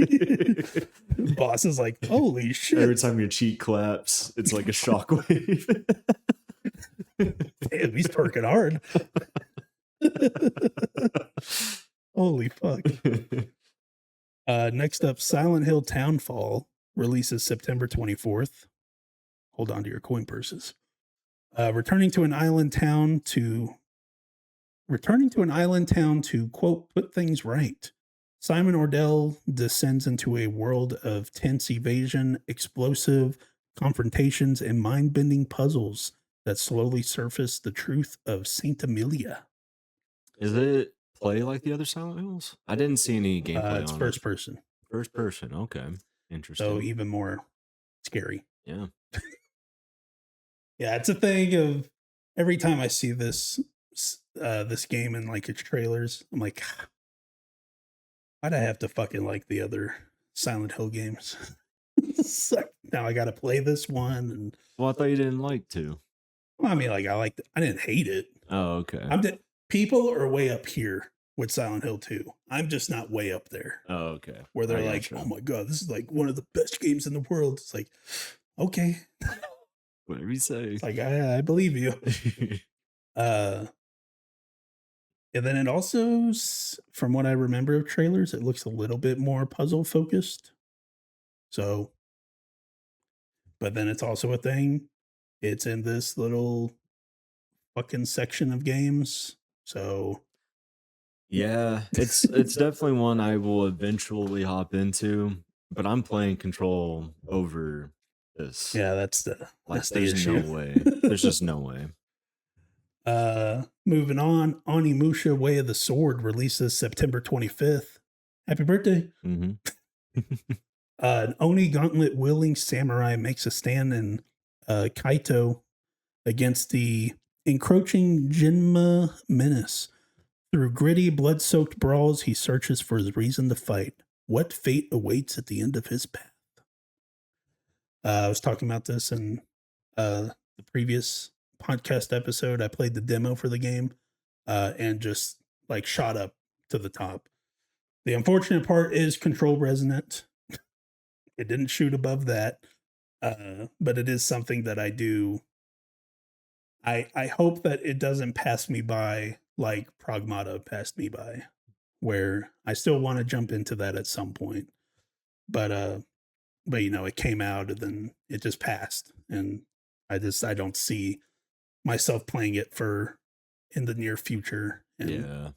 Boss is like, holy shit.
Every time your cheek claps, it's like a shockwave.
Damn, he's twerking hard. Holy fuck. Next up, Silent Hill Townfall releases September 24th. Hold on to your coin purses. Returning to an island town to quote, put things right. Simon Ordell descends into a world of tense evasion, explosive confrontations, and mind-bending puzzles that slowly surface the truth of Saint Amelia.
Is it play like the other Silent Hills? I didn't see any gameplay
It's
on
first
it.
person.
First person, okay. Interesting.
So even more scary.
Yeah.
Yeah, it's a thing of every time I see this game in like its trailers, I'm like, why'd I have to fucking like the other Silent Hill games? Now I got to play this one. And
Well, I thought you didn't like to.
well, I mean, like I didn't hate it.
Oh, okay.
People are way up here with Silent Hill 2. I'm just not way up there.
Oh, okay.
Where they're like, oh my God, this is like one of the best games in the world. It's like, okay.
Whatever you say.
It's like, I believe you. And then it also, from what I remember of trailers, it looks a little bit more puzzle focused. So, but then it's also a thing. It's in this little fucking section of games. So,
yeah, it's definitely one I will eventually hop into, but I'm playing Control over this.
yeah, that's the
there's
issue.
no way. There's just no way.
Moving on, Onimusha Way of the Sword releases September 25th. Happy birthday.
Mm-hmm.
An Oni gauntlet wielding samurai makes a stand in Kaito against the encroaching Jinma menace. Through gritty, blood-soaked brawls, he searches for his reason to fight. What fate awaits at the end of his path? I was talking about this in the previous podcast episode. I played the demo for the game and just like shot up to the top. The unfortunate part is Control Resonant. It didn't shoot above that, but it is something that I do. I hope that it doesn't pass me by like Pragmata passed me by, where I still want to jump into that at some point. But you know, it came out and then it just passed, and I don't see myself playing it in the near future. And
yeah.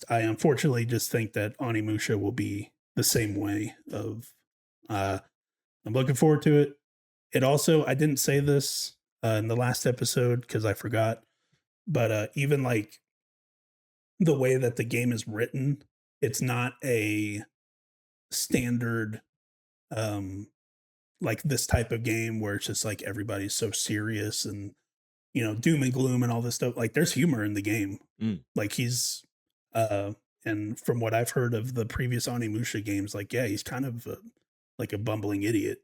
I unfortunately just think that Onimusha will be the same way of I'm looking forward to it. It also, I didn't say this in the last episode because I forgot, but even like the way that the game is written, it's not a standard, um, like this type of game where it's just like everybody's so serious and, doom and gloom and all this stuff. Like there's humor in the game.
Mm.
Like uh, and from what I've heard of the previous Onimusha games, like, yeah, he's kind of like a bumbling idiot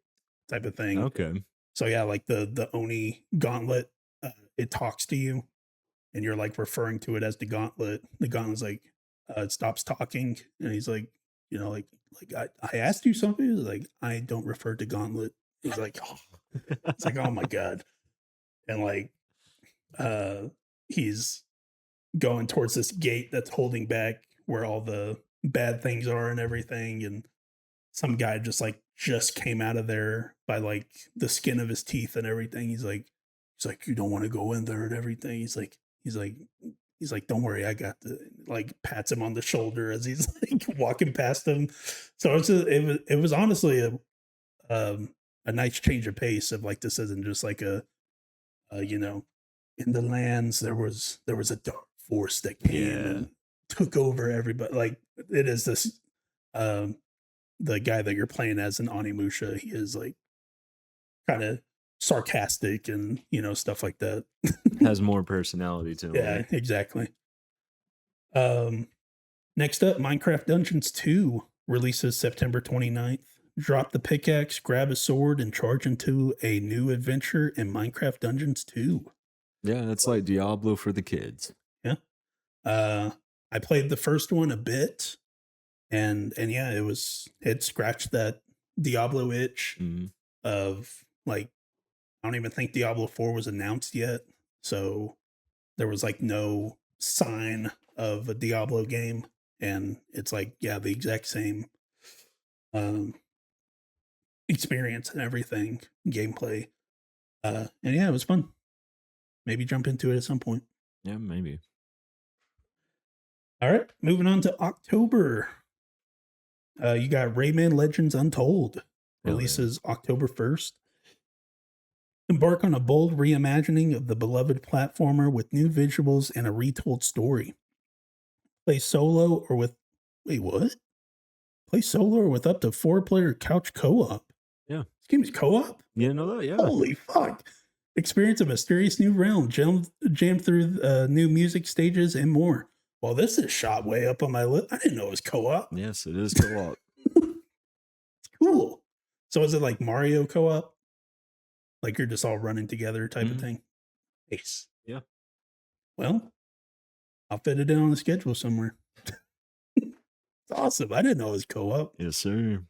type of thing.
Okay.
So yeah, like the Oni gauntlet, it talks to you and you're like referring to it as the gauntlet. The gauntlet's like, it stops talking, and he's like, I asked you something. He's like, I don't refer to gauntlet. He's like, oh. It's like, oh my god, and like, he's going towards this gate that's holding back where all the bad things are and everything, and some guy just came out of there by like the skin of his teeth and everything. He's like, you don't want to go in there and everything. He's like, don't worry, I got the, like, pats him on the shoulder as he's like walking past him. So it was honestly a nice change of pace of like, this isn't just like in the lands there was a dark force that came and took over everybody. Like it is this the guy that you're playing as in Onimusha, he is like kind of sarcastic and stuff like that.
Has more personality to him.
Yeah, exactly. Next up, Minecraft Dungeons 2 releases September 29th. Drop the pickaxe, grab a sword, and charge into a new adventure in Minecraft Dungeons 2.
Yeah, it's like Diablo for the kids.
Yeah. I played the first one a bit, and yeah, it scratched that Diablo itch of like, I don't even think Diablo 4 was announced yet. So there was like no sign of a Diablo game. And it's like, yeah, the exact same experience and everything, gameplay. And yeah, it was fun. Maybe jump into it at some point.
Yeah, maybe.
All right, moving on to October. You got Rayman Legends Untold. Releases October 1st. Embark on a bold reimagining of the beloved platformer with new visuals and a retold story. Play solo or with... Wait, what? Play solo or with up to 4-player couch co-op.
Yeah.
This game is co-op?
You didn't know that? Yeah.
Holy fuck. Experience a mysterious new realm, jam through new music stages, and more. Well, this is shot way up on my list. I didn't know it was co-op.
Yes, it is co-op.
It's cool. So is it like Mario co-op? Like you're just all running together type of thing? Nice.
Yeah.
Well, I'll fit it in on the schedule somewhere. It's awesome. I didn't know it was co-op.
Yes, sir.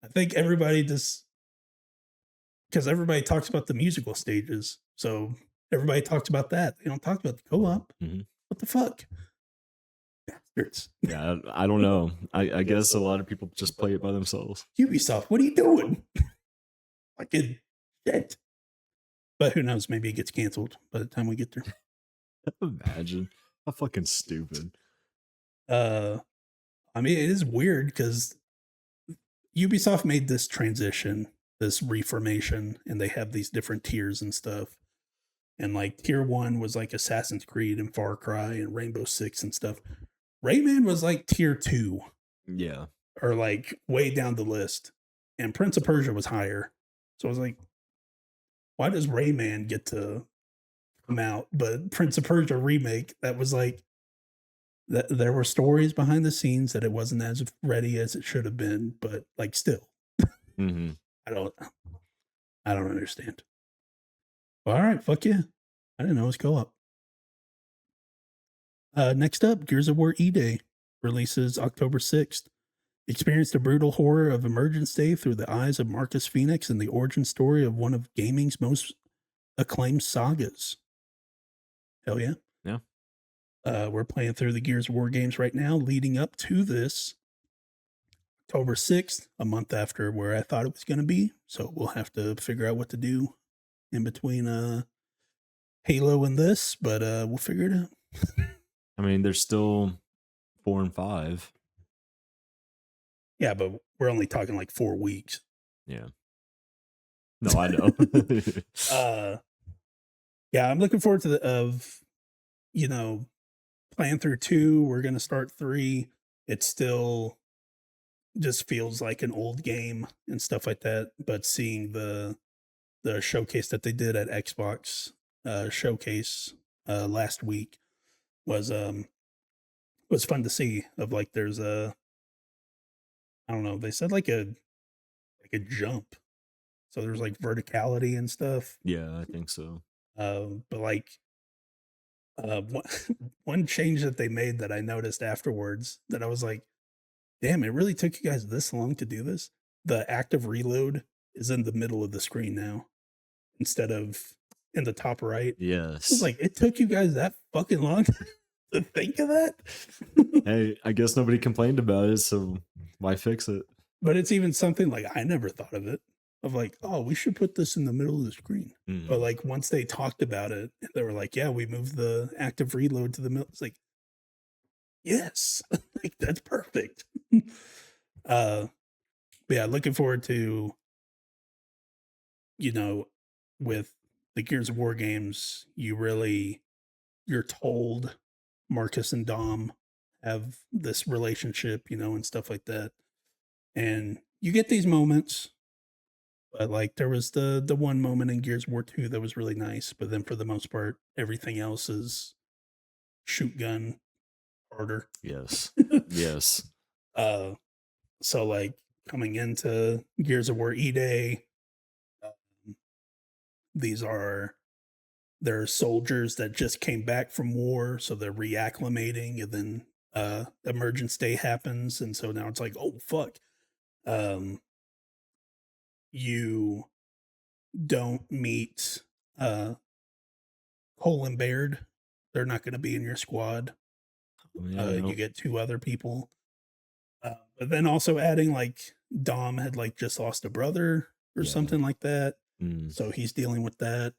I think everybody just... Because everybody talks about the musical stages. So everybody talks about that. They don't talk about the co-op. What the fuck? Bastards.
Yeah, I don't know. I guess a lot of people just play it by themselves.
Ubisoft, what are you doing? Fucking shit. But who knows? Maybe it gets canceled by the time we get there.
Imagine. How fucking stupid.
I mean, it is weird because Ubisoft made this transition, this reformation, and they have these different tiers and stuff. And like tier 1 was like Assassin's Creed and Far Cry and Rainbow Six and stuff. Rayman was like tier 2.
Yeah.
Or like way down the list. And Prince of Persia was higher. So I was like, why does Rayman get to come out? But Prince of Persia remake, that was like, there were stories behind the scenes that it wasn't as ready as it should have been, but like still. I don't understand. Well, all right, fuck yeah. I didn't know it was co-op. Next up, Gears of War E-Day releases October 6th. Experience the brutal horror of Emergence Day through the eyes of Marcus Phoenix and the origin story of one of gaming's most acclaimed sagas. Hell yeah.
Yeah.
We're playing through the Gears of War games right now, leading up to this October 6th, a month after where I thought it was going to be. So we'll have to figure out what to do in between Halo and this, but we'll figure it out.
I mean, there's still 4 and 5.
Yeah, but we're only talking like 4 weeks.
Yeah. No, I know.
Yeah, I'm looking forward to playing through 2, we're gonna start 3. It still just feels like an old game and stuff like that, but seeing the showcase that they did at Xbox, showcase, last week was, was fun to see of, like, there's a I don't know, they said like a jump. So there's, like, verticality and stuff,
Yeah, I think so.
but, like, one one change that they made that I noticed afterwards that I was like, "Damn, it really took you guys this long to do this?" The active reload is in the middle of the screen now instead of in the top right. I was
Yes.
like, "It took you guys that fucking long to think of that?"
Hey, I guess nobody complained about it, so why fix it?
But it's even something like I never thought of it, of like, "Oh, we should put this in the middle of the screen." But,
Mhm.
like, once they talked about it, they were like, "Yeah, we moved the active reload to the middle." It's like, "Yes, like, that's perfect." Uh, but yeah, looking forward to, you know, with the Gears of War games, you're told Marcus and Dom have this relationship, and stuff like that. And you get these moments, but like there was the one moment in Gears of War 2 that was really nice, but then for the most part, everything else is shoot gun harder.
Yes. Yes.
uh so like coming into Gears of War E-Day, um, these are they're soldiers that just came back from war, so they're reacclimating, and then emergence day happens, and so now it's like, oh fuck. Um you don't meet uh Cole and Baird. They're not going to be in your squad.
Oh, yeah,
You
no.
get 2 other people. But then also adding like Dom had like just lost a brother or
Yeah.
something like that.
Mm.
So he's dealing with that.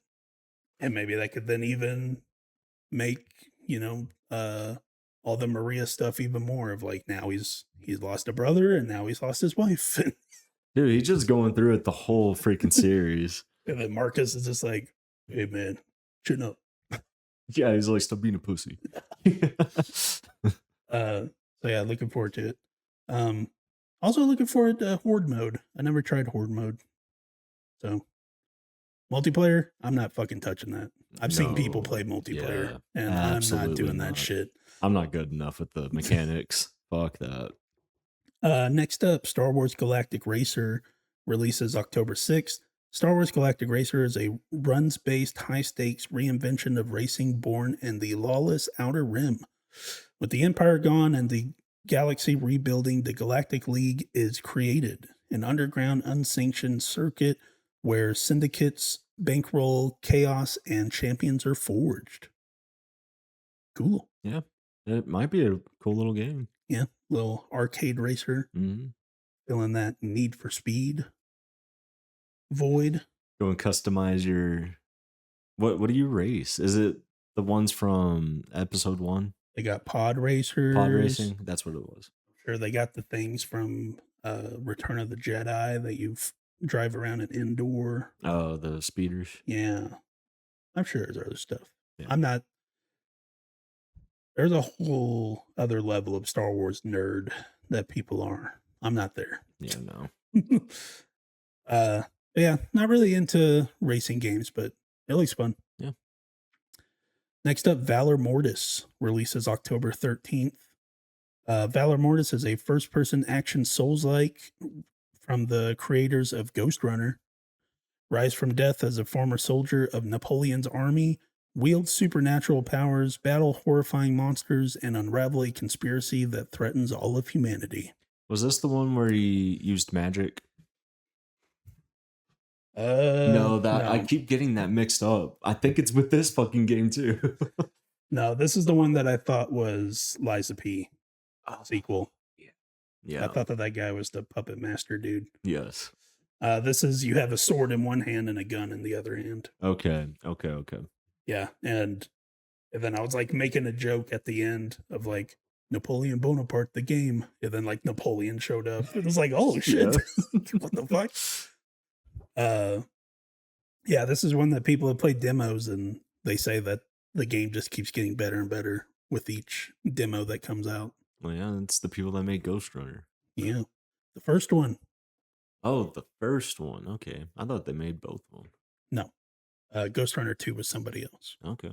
And maybe that could then even make, all the Maria stuff even more of like now he's lost a brother and now he's lost his wife.
Dude, he's just going through it the whole freaking series.
And then Marcus is just like, hey man, shouldn't up.
Yeah, he's like, stop being a pussy.
So yeah, looking forward to it. Um, Also looking forward to Horde mode. I never tried Horde mode, so multiplayer. I'm not fucking touching that. I've seen people
No.
play multiplayer,
Yeah.
and I'm not
Absolutely
doing that
not.
shit.
I'm not good enough with the mechanics. Fuck that.
Next up, Star Wars Galactic Racer releases October 6th. Star Wars Galactic Racer is a runs based, high stakes reinvention of racing born in the lawless Outer Rim. With the Empire gone and the galaxy rebuilding, the Galactic League is created, an underground, unsanctioned circuit where syndicates bankroll chaos and champions are forged. Cool.
Yeah. It might be a cool little game.
Yeah. Little arcade racer,
Mhm.
feeling that Need for Speed void.
Go and customize your what do you race? Is it the ones from episode 1?
They got pod
Pod
racers.
racing? That's what it was.
Sure, they got the things from Return of the Jedi that drive around an indoor.
Oh, the speeders.
Yeah, I'm sure there's other stuff.
Yeah.
I'm not. There's a whole other level of Star Wars nerd that people are. I'm not there.
Yeah, no.
uh, yeah, not really into racing games, but it looks fun.
Yeah.
Next up, Valor Mortis releases October 13th. Valor Mortis is a first person action Souls like from the creators of Ghost Runner. Rise from death as a former soldier of Napoleon's army, wield supernatural powers, battle horrifying monsters, and unravel a conspiracy that threatens all of humanity.
Was this the one where he used magic?
No,
No, that I keep getting that mixed up. I think it's with this fucking game too.
no, this is the one that I thought was Liza P sequel.
Yeah.
I thought that guy was the puppet master dude.
Yes.
This is you have a sword in one hand and a gun in the other hand.
Okay.
Yeah, and then I was like making a joke at the end of like Napoleon Bonaparte the game, and then like Napoleon showed up. It was like, oh shit, what the fuck? Yeah, this is one that people have played demos and they say that the game just keeps getting better and better with each demo that comes out.
Well, yeah, it's the people that made Ghost Runner.
Yeah. The first one.
Oh, the first one. Okay. I thought they made both of them.
No. Ghost Runner 2 was somebody else.
Okay.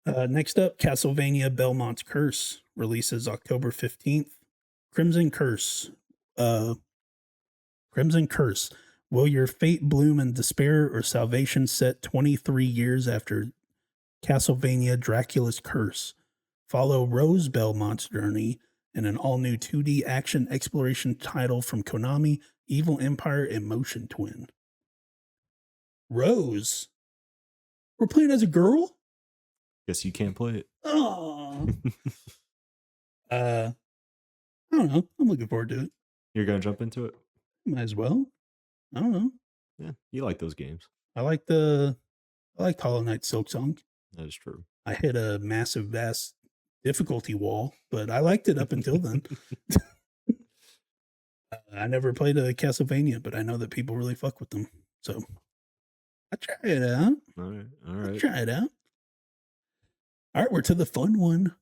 Next up, Castlevania Belmont's Curse releases October 15th. Crimson Curse. Crimson Curse. Will your fate bloom in despair or salvation set 23 years after Castlevania Dracula's Curse? Follow Rose Belmont's journey in an all-new 2D action exploration title from Konami, Evil Empire, and Motion Twin. Rose? We're playing as a girl?
Guess you can't play it.
Oh. I don't know. I'm looking forward to it.
You're going to jump into it?
Might as well. I don't know.
Yeah, you like those games.
I like Hollow Knight Silk Song.
That is true.
I hit a massive, vast difficulty wall, but I liked it up until then. I never played a Castlevania, but I know that people really fuck with them. So I'll try it out.
All right.
I'll try it out. All right, we're to the fun one.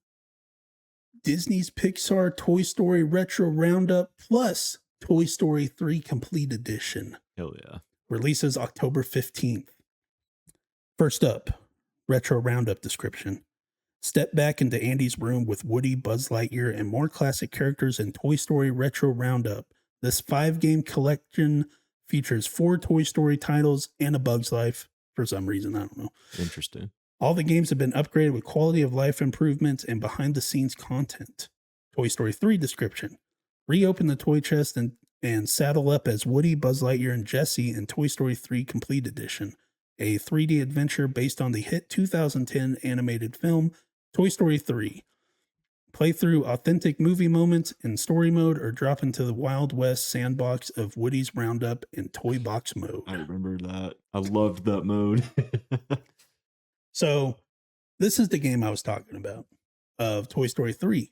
Disney's Pixar Toy Story Retro Roundup plus Toy Story 3 Complete Edition.
Hell yeah.
Releases October 15th. First up, Retro Roundup description. Step back into Andy's room with Woody, Buzz Lightyear, and more classic characters in Toy Story Retro Roundup. This 5-game collection features 4 Toy Story titles and a Bug's Life for some reason. I don't know.
Interesting.
All the games have been upgraded with quality of life improvements and behind-the-scenes content. Toy Story 3 description. Reopen the toy chest and saddle up as Woody, Buzz Lightyear, and Jessie in Toy Story 3 Complete Edition, a 3D adventure based on the hit 2010 animated film Toy Story 3. Play through authentic movie moments in story mode or drop into the Wild West sandbox of Woody's Roundup in Toy Box mode.
I remember that. I loved that mode.
So, this is the game I was talking about of Toy Story 3,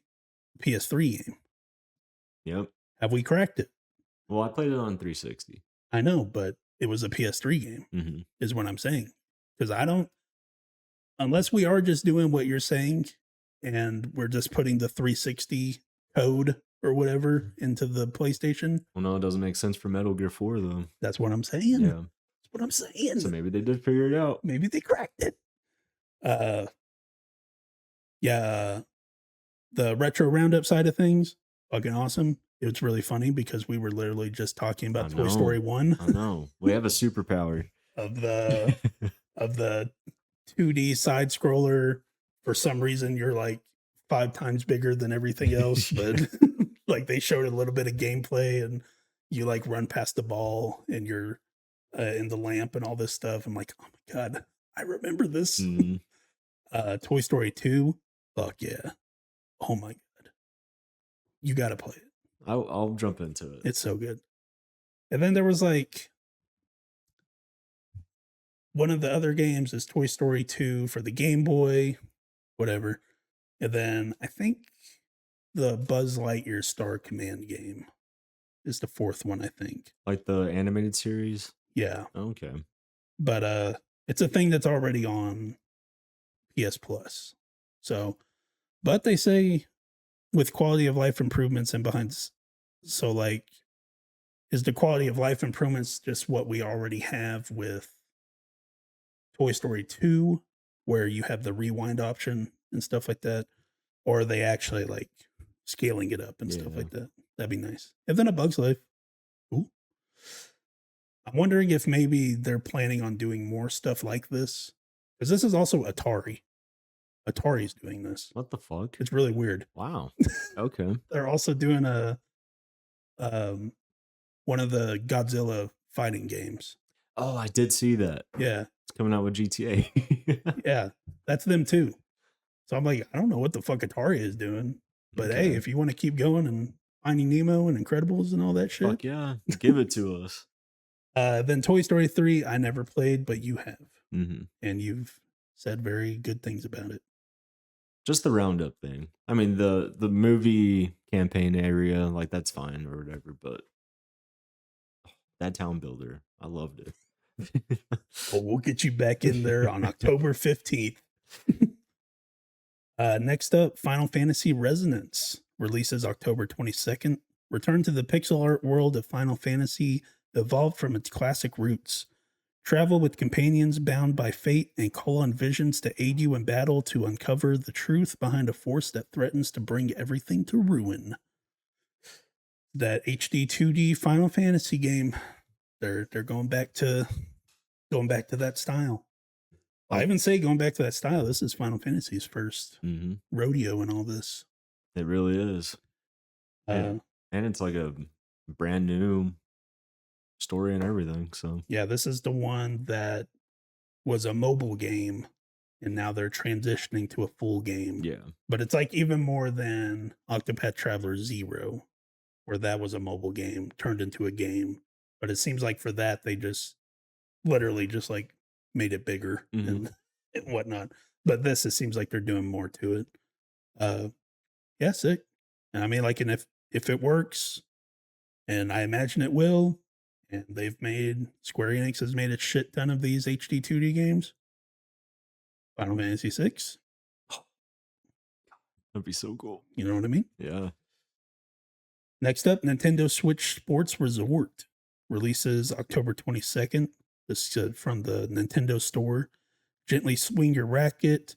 PS3 game.
Yep.
Have we cracked it?
Well, I played it on 360.
I know, but it was a PS3 game, is what I'm saying. Because I don't, unless we are just doing what you're saying and we're just putting the 360 code or whatever into the PlayStation.
Well, no, it doesn't make sense for Metal Gear 4, though.
That's what I'm saying.
Yeah.
That's what I'm saying.
So maybe they did figure it out.
Maybe they cracked it. Yeah, the retro roundup side of things, fucking awesome. It's really funny because we were literally just talking about Toy Story 1.
I know. We have a superpower
of the 2D side scroller. For some reason, you're like 5 times bigger than everything else, but like they showed a little bit of gameplay and you like run past the ball and you're in the lamp and all this stuff. I'm like, oh my God, I remember this. Toy Story 2. Fuck yeah. Oh my God. You got to play it.
I'll jump into it.
It's so good. And then there was like one of the other games is Toy Story 2 for the Game Boy, whatever. And then I think the Buzz Lightyear Star Command game is the 4th one, I think.
Like the animated series?
Yeah.
Okay.
But it's a thing that's already on PS Plus. So, but they say with quality of life improvements and behind, so like, is the quality of life improvements just what we already have with Toy Story 2, where you have the rewind option and stuff like that? Or are they actually like scaling it up and stuff like that? That'd be nice. And then a Bug's Life. Ooh. I'm wondering if maybe they're planning on doing more stuff like this. Because this is also Atari. Atari's doing this.
What the fuck?
It's really weird.
Wow. Okay.
They're also doing a one of the Godzilla fighting games.
Oh, I did see that.
Yeah.
It's coming out with GTA.
Yeah. That's them too. So I'm like, I don't know what the fuck Atari is doing. But hey, if you want to keep going and Finding Nemo and Incredibles and all that shit.
Fuck yeah. Give it to us.
Then Toy Story 3, I never played, but you have.
Mm-hmm.
And you've said very good things about it.
Just the roundup thing. I mean, the movie campaign area, like that's fine or whatever, but that town builder, I loved it.
Well, we'll get you back in there on October 15th. Next up, Final Fantasy Resonance releases October 22nd. Return to the pixel art world of Final Fantasy, evolved from its classic roots. Travel with companions bound by fate and call on visions to aid you in battle to uncover the truth behind a force that threatens to bring everything to ruin. That HD 2D Final Fantasy game, they're going back to that style. I even say going back to that style. This is Final Fantasy's first rodeo and all this.
It really is. And it's like a brand new story and everything. So
yeah, this is the one that was a mobile game, and now they're transitioning to a full game.
yeah,
But it's like even more than Octopath Traveler 0, where that was a mobile game turned into a game. But it seems like for that, they just literally just like made it bigger and whatnot. But this, it seems like they're doing more to it. Yeah, sick. And I mean, like, and if it works, and I imagine it will, and Square Enix has made a shit ton of these HD 2D games. Final Fantasy 6.
that'd be so cool.
You know what I mean?
Yeah.
Next up, Nintendo Switch Sports Resort releases October 22nd. This is from the Nintendo Store. Gently swing your racket,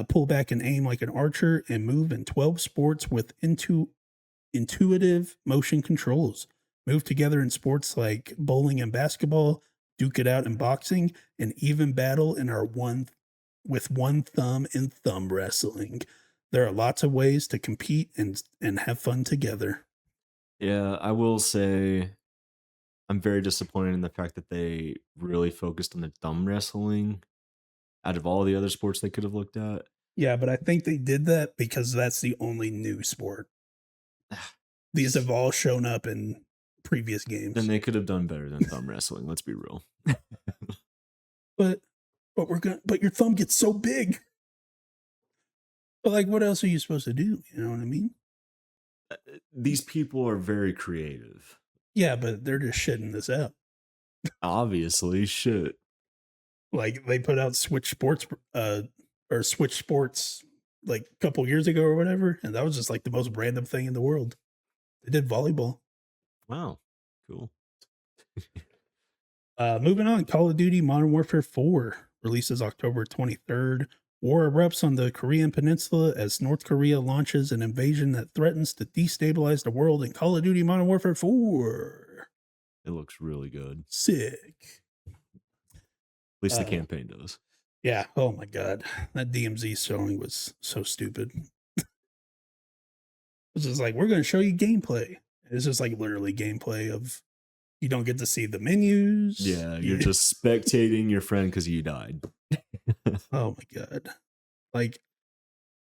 pull back and aim like an archer, and move in 12 sports with intuitive motion controls. Move together in sports like bowling and basketball, duke it out in boxing, and even battle in our with one thumb in thumb wrestling. There are lots of ways to compete and have fun together.
Yeah, I will say I'm very disappointed in the fact that they really focused on the thumb wrestling out of all the other sports they could have looked at.
Yeah, but I think they did that because that's the only new sport. These have all shown up in previous games.
Then they could have done better than thumb wrestling, let's be real.
But your thumb gets so big. But like, what else are you supposed to do? You know what I mean?
These people are very creative.
Yeah, but they're just shitting this out.
Obviously, shit.
Like they put out Switch Sports or Switch Sports like a couple years ago or whatever, and that was just like the most random thing in the world. They did volleyball.
Wow, cool.
Moving on, Call of Duty Modern Warfare 4 releases October 23rd. War erupts on the Korean Peninsula as North Korea launches an invasion that threatens to destabilize the world in Call of Duty Modern Warfare 4.
It looks really good.
Sick.
At least the campaign does.
Yeah. Oh my God. That DMZ showing was so stupid. It's just like, we're going to show you gameplay. It's just like literally gameplay of, you don't get to see the menus.
Yeah, you're just spectating your friend because you died.
Oh my God. Like,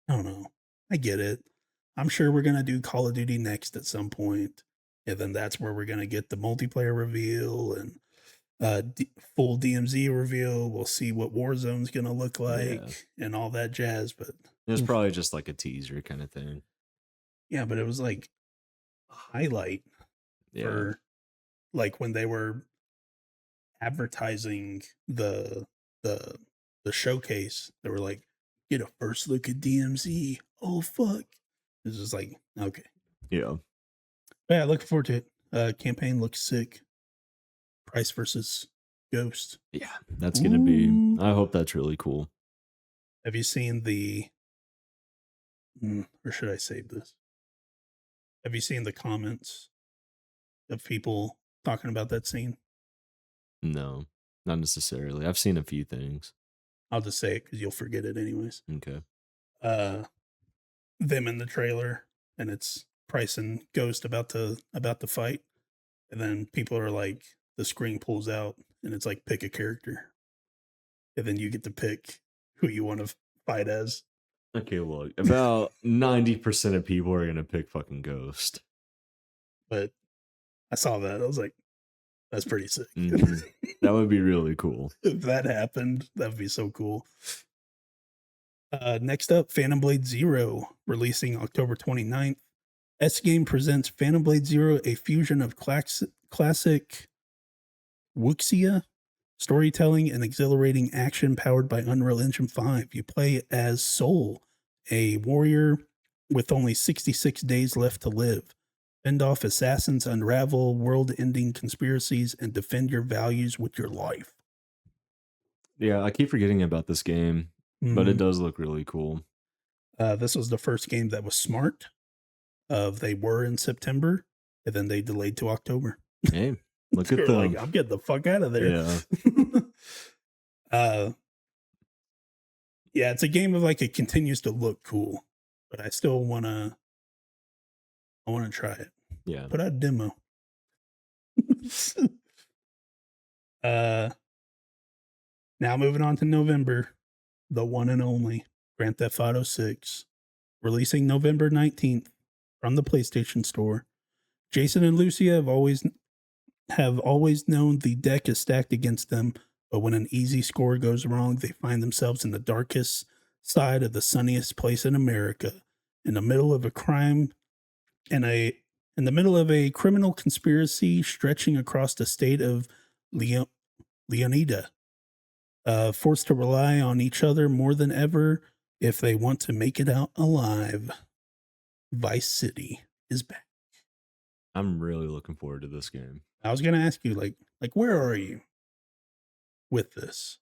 I don't know. I get it. I'm sure we're going to do Call of Duty next at some point. And then that's where we're going to get the multiplayer reveal and full DMZ reveal. We'll see what Warzone's going to look like and all that jazz. But
it was probably just like a teaser kind of thing.
Yeah, but it was like a highlight for like when they were advertising the showcase. They were like, get a first look at DMZ. Oh fuck. It's just like, okay.
Yeah.
But yeah, looking forward to it. Campaign looks sick. Price versus Ghost.
Yeah, that's gonna be, I hope that's really cool.
Have you seen or should I save this? Have you seen the comments of people talking about that scene?
No, not necessarily. I've seen a few things.
I'll just say it because you'll forget it anyways.
Okay.
Them in the trailer, and it's Price and Ghost about to fight, and then people are like, the screen pulls out, and it's like, pick a character, and then you get to pick who you want to fight as.
Okay, look, about 90% of people are gonna pick fucking Ghost.
But I saw that, I was like, that's pretty sick.
That would be really cool.
If that happened, that would be so cool. Next up, Phantom Blade Zero, releasing October 29th. S-Game presents Phantom Blade Zero, a fusion of classic wuxia storytelling and exhilarating action powered by Unreal Engine 5. You play as Soul, a warrior with only 66 days left to live. Fend off assassins, unravel world-ending conspiracies, and defend your values with your life.
Yeah, I keep forgetting about this game, but it does look really cool.
This was the first game that was smart. They were in September, and then they delayed to October.
Hey, look at
They're
them.
like, I'm getting the fuck out of there.
Yeah.
Yeah, it's a game of like it continues to look cool, but I still wanna try it.
Yeah.
Put out a demo. uh Now moving on to November, the one and only Grand Theft Auto 6, releasing November 19th from the PlayStation Store. Jason and Lucia have always known the deck is stacked against them, but when an easy score goes wrong, they find themselves in the darkest side of the sunniest place in America, in the middle of a crime and in the middle of a criminal conspiracy stretching across the state of Leonida. Forced to rely on each other more than ever if they want to make it out alive. Vice City is back.
I'm really looking forward to this game.
I was gonna ask you, like where are you with this?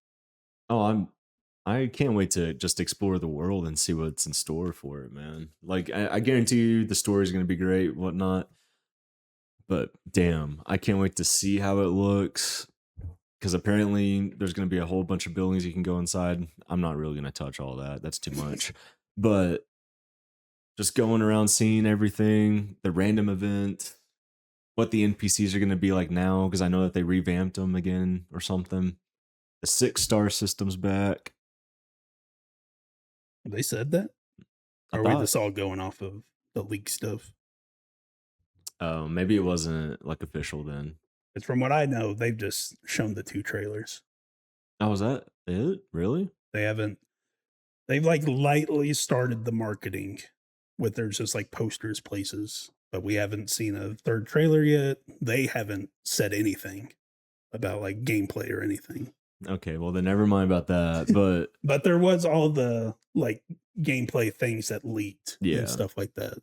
Oh, I can't wait to just explore the world and see what's in store for it, man. Like I guarantee you the story is gonna be great, whatnot. But damn, I can't wait to see how it looks. Because apparently there's gonna be a whole bunch of buildings you can go inside. I'm not really gonna touch all that. That's too much. But just going around seeing everything, the random event, what the NPCs are going to be like now, because I know that they revamped them again or something. The 6-star system's back.
They said that? Or are we just all going off of the leak stuff?
Oh, maybe it wasn't like official then.
It's from what I know, they've just shown the 2 trailers.
Oh, was that it? Really?
They've like lightly started the marketing with there's just like posters places, but we haven't seen a 3rd trailer yet. They haven't said anything about like gameplay or anything.
Okay, well then never mind about that. But
but there was all the like gameplay things that leaked and stuff like that,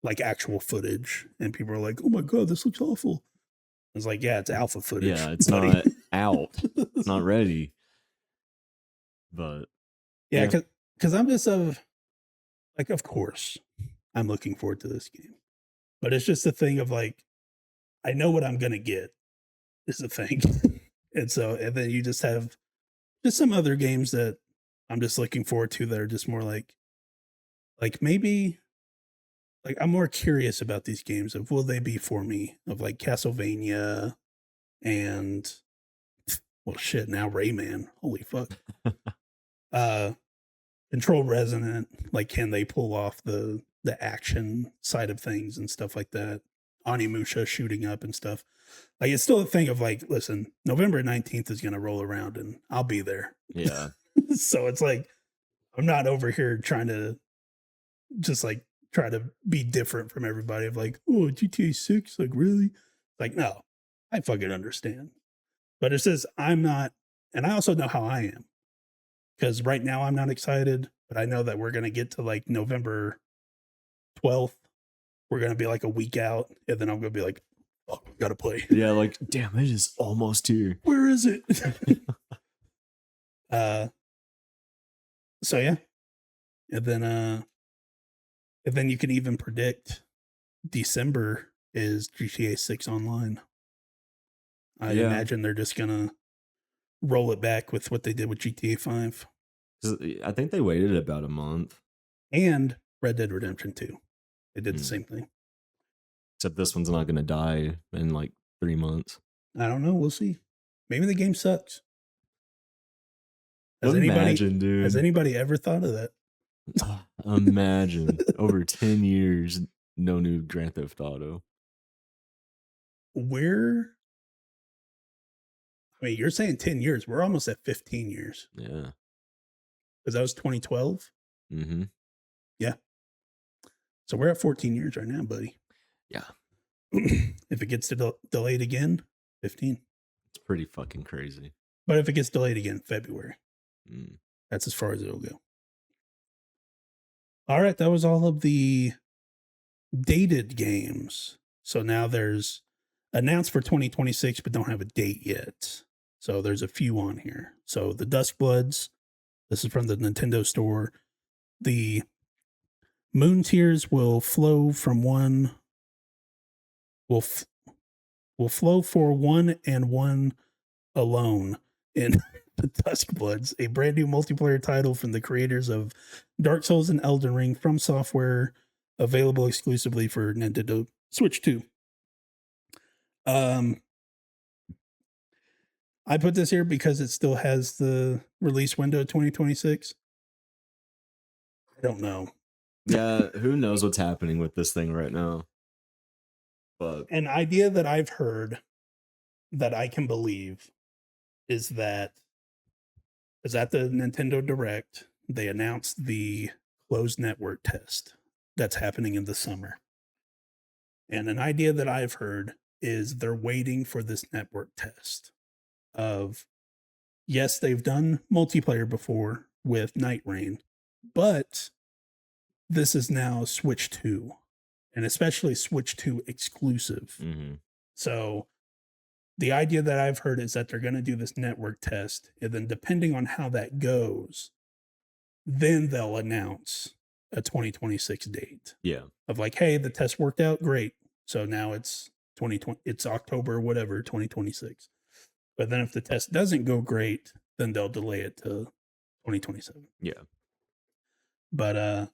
like actual footage, and people are like, "Oh my god, this looks awful." I was like, "Yeah, it's alpha footage.
Yeah, it's not out. It's not ready." But
yeah, because I'm just like, of course, I'm looking forward to this game, but it's just a thing of like, I know what I'm gonna get is the thing, and then you just have just some other games that I'm just looking forward to that are just more like maybe like I'm more curious about these games of will they be for me, of like Castlevania and well shit now Rayman, holy fuck. Control Resonant, like can they pull off the action side of things and stuff like that? Onimusha shooting up and stuff. Like it's still a thing of like, listen, November 19th is gonna roll around and I'll be there.
yeah.
So it's like I'm not over here trying to just like try to be different from everybody of like, oh, GTA 6, like really? Like, no, I fucking understand. But it says I'm not, and I also know how I am. Because right now I'm not excited, but I know that we're gonna get to like November 12th. We're gonna be like a week out, and then I'm gonna be like, oh, gotta play.
Yeah, like, damn, it is almost here.
Where is it? So yeah. And then you can even predict December is GTA 6 online. I imagine they're just gonna roll it back with what they did with GTA 5.
I think they waited about a month.
And Red Dead Redemption 2. They did the same thing.
Except this one's not gonna die in like 3 months.
I don't know. We'll see. Maybe the game sucks.
Imagine, dude.
Has anybody ever thought of that?
Imagine over 10 years, no new Grand Theft Auto.
I mean, you're saying 10 years. We're almost at 15 years.
Yeah.
Because that was 2012.
Mm-hmm.
Yeah. So we're at 14 years right now, buddy.
Yeah.
If it gets delayed again, 15.
It's pretty fucking crazy.
But if it gets delayed again, February. That's as far as it'll go. All right, that was all of the dated games. So now there's announced for 2026, but don't have a date yet. So there's a few on here. So the Duskbloods, this is from the Nintendo store. The moon tears will flow from one will f- will flow for one and one alone in the Duskbloods, a brand new multiplayer title from the creators of Dark Souls and Elden Ring from software, available exclusively for Nintendo Switch 2. Um, I put this here because it still has the release window 2026. I don't know.
Yeah, who knows what's happening with this thing right now? But
An idea that I've heard that I can believe is that is at the Nintendo Direct, they announced the closed network test that's happening in the summer. And an idea that I've heard is they're waiting for this network test of, yes, they've done multiplayer before with Night Rain, but this is now Switch 2, and especially Switch 2 exclusive.
mm-hmm.
So the idea that I've heard is that they're going to do this network test, and then depending on how that goes, then they'll announce a 2026 date
Yeah.
of like, hey, the test worked out great. So now it's 2020, it's October, whatever, 2026. But then if the test doesn't go great, then they'll delay it to 2027.
Yeah.
But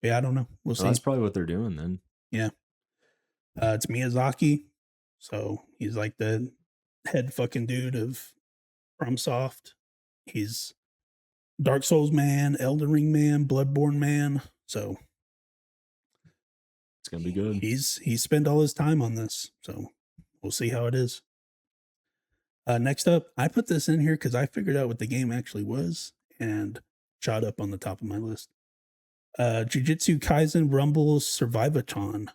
yeah, I don't know. We'll see.
Well, that's probably what they're doing then.
Yeah. It's Miyazaki. So he's like the head fucking dude of FromSoft. He's Dark Souls man, Elden Ring man, Bloodborne man. So
It's gonna be good.
He's spent all his time on this. So we'll see how it is. Next up, I put this in here because I figured out what the game actually was and shot up on the top of my list. Jujutsu Kaisen Rumble Survivathon.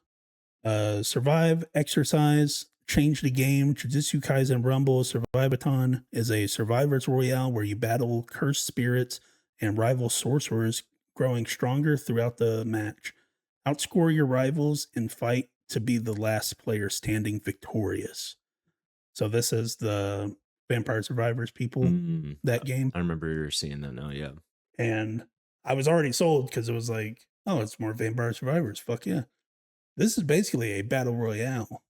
Survive, exercise, change the game. Jujutsu Kaisen Rumble Survivathon is a survivors royale where you battle cursed spirits and rival sorcerers, growing stronger throughout the match. Outscore your rivals and fight to be the last player standing victorious. So this is the Vampire Survivors people, that game.
I remember seeing that now, yeah.
And I was already sold because it was like, oh, it's more Vampire Survivors. Fuck yeah. This is basically a battle royale,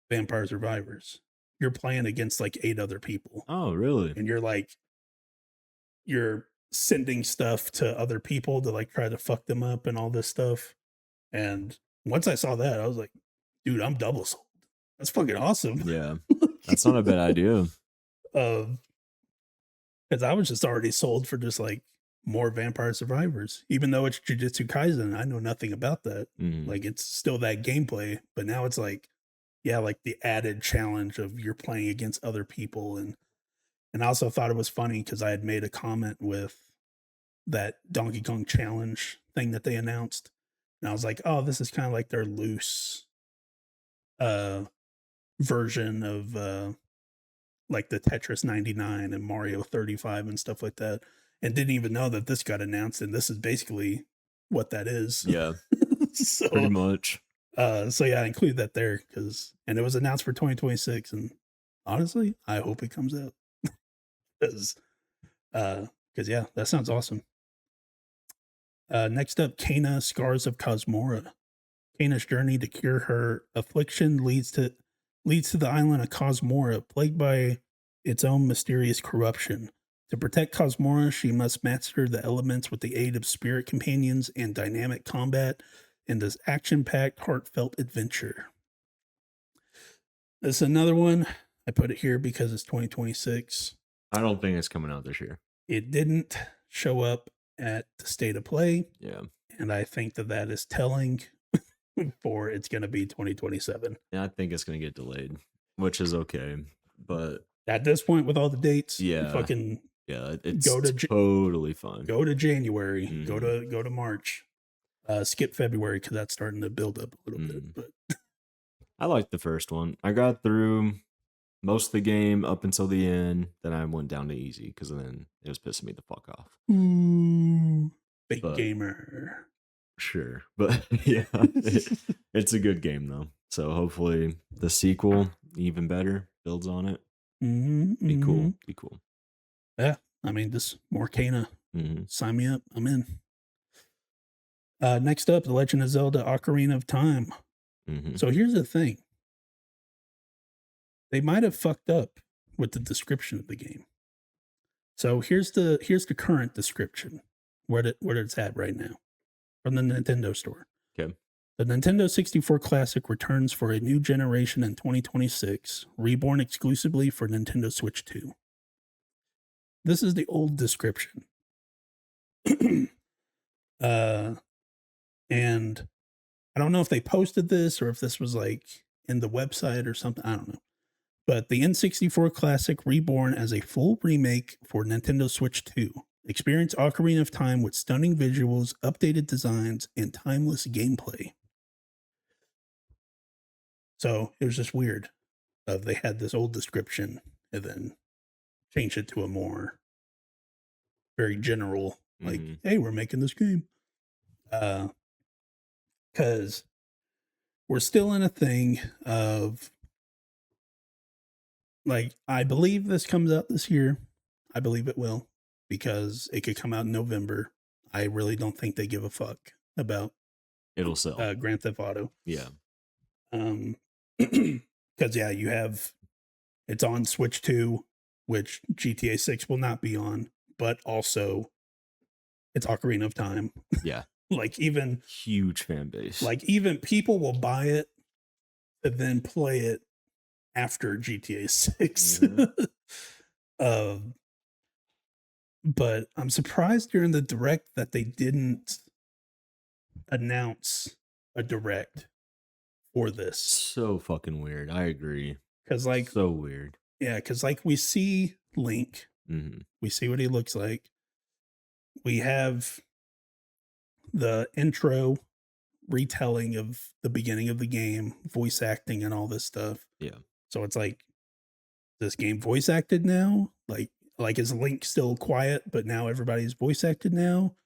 Vampire Survivors. You're playing against like 8 other people.
Oh, really?
And you're sending stuff to other people to like try to fuck them up and all this stuff. And once I saw that, I was like, dude, I'm double sold. That's fucking awesome.
Yeah. That's not a bad idea.
Because I was just already sold for just like more Vampire Survivors, even though it's Jujutsu Kaisen. I know nothing about that. Like it's still that gameplay, but now it's like, yeah, like the added challenge of you're playing against other people. And I also thought it was funny because I had made a comment with that Donkey Kong challenge thing that they announced. And I was like, oh, this is kind of like their loose version of like the Tetris 99 and Mario 35 and stuff like that, and didn't even know that this got announced, and this is basically what that is.
Yeah.
So
pretty much.
So yeah, I include that there and it was announced for 2026, and honestly, I hope it comes out. Because yeah, that sounds awesome. Next up, Kena Scars of Cosmora. Kena's journey to cure her affliction leads to the island of Cosmora, plagued by its own mysterious corruption. To protect Cosmora, she must master the elements with the aid of spirit companions and dynamic combat in this action-packed, heartfelt adventure. This is another one. I put it here because it's 2026.
I don't think it's coming out this year.
It didn't show up at the State of Play.
Yeah.
And I think that is telling for it's going to be 2027.
Yeah, I think it's going to get delayed, which is okay. But
at this point, with all the dates,
yeah,
fucking
it's totally fine.
Go to January, go to March, skip February because that's starting to build up a little bit. But
I liked the first one. I got through most of the game up until the end. Then I went down to easy because then it was pissing me the fuck off.
Big gamer.
Sure. But yeah, it's a good game though. So hopefully the sequel, even better, builds on it.
Mhm,
Be cool.
mhm.
Be cool.
Yeah, I mean, this Morcana,
Hmm.
sign me up. I'm in. Next up, The Legend of Zelda: Ocarina of Time.
Hmm.
So here's the thing: they might have fucked up with the description of the game. So here's the current description, where it's at right now from the Nintendo store.
Okay.
The Nintendo 64 Classic returns for a new generation in 2026, reborn exclusively for Nintendo Switch 2. This is the old description. uh, and I don't know if they posted this or if this was like in the website or something. I don't know. But the N64 Classic reborn as a full remake for Nintendo Switch 2. Experience Ocarina of Time with stunning visuals, updated designs, and timeless gameplay. So it was just weird. They had this old description and then changed it to a more very general, like,
Hmm.
hey, we're making this game. Because we're still in a thing of, like, I believe this comes out this year. I believe it will, because it could come out in November. I really don't think they give a fuck about
It'll sell.
Grand Theft Auto.
Yeah.
Because yeah, you have it's on Switch 2, which GTA 6 will not be on, but also it's Ocarina of Time.
Yeah.
like even
Huge fan base.
even people will buy it and then play it after GTA 6.
Mhm.
um, but I'm surprised during the direct that they didn't announce a direct for this.
So fucking weird. I agree.
Because like,
So weird.
yeah, because like we see Link,
Hmm.
we see what he looks like. We have the intro retelling of the beginning of the game, voice acting and all this stuff.
Yeah.
So it's like, this game voice acted now? Like is Link still quiet, but now everybody's voice acted now?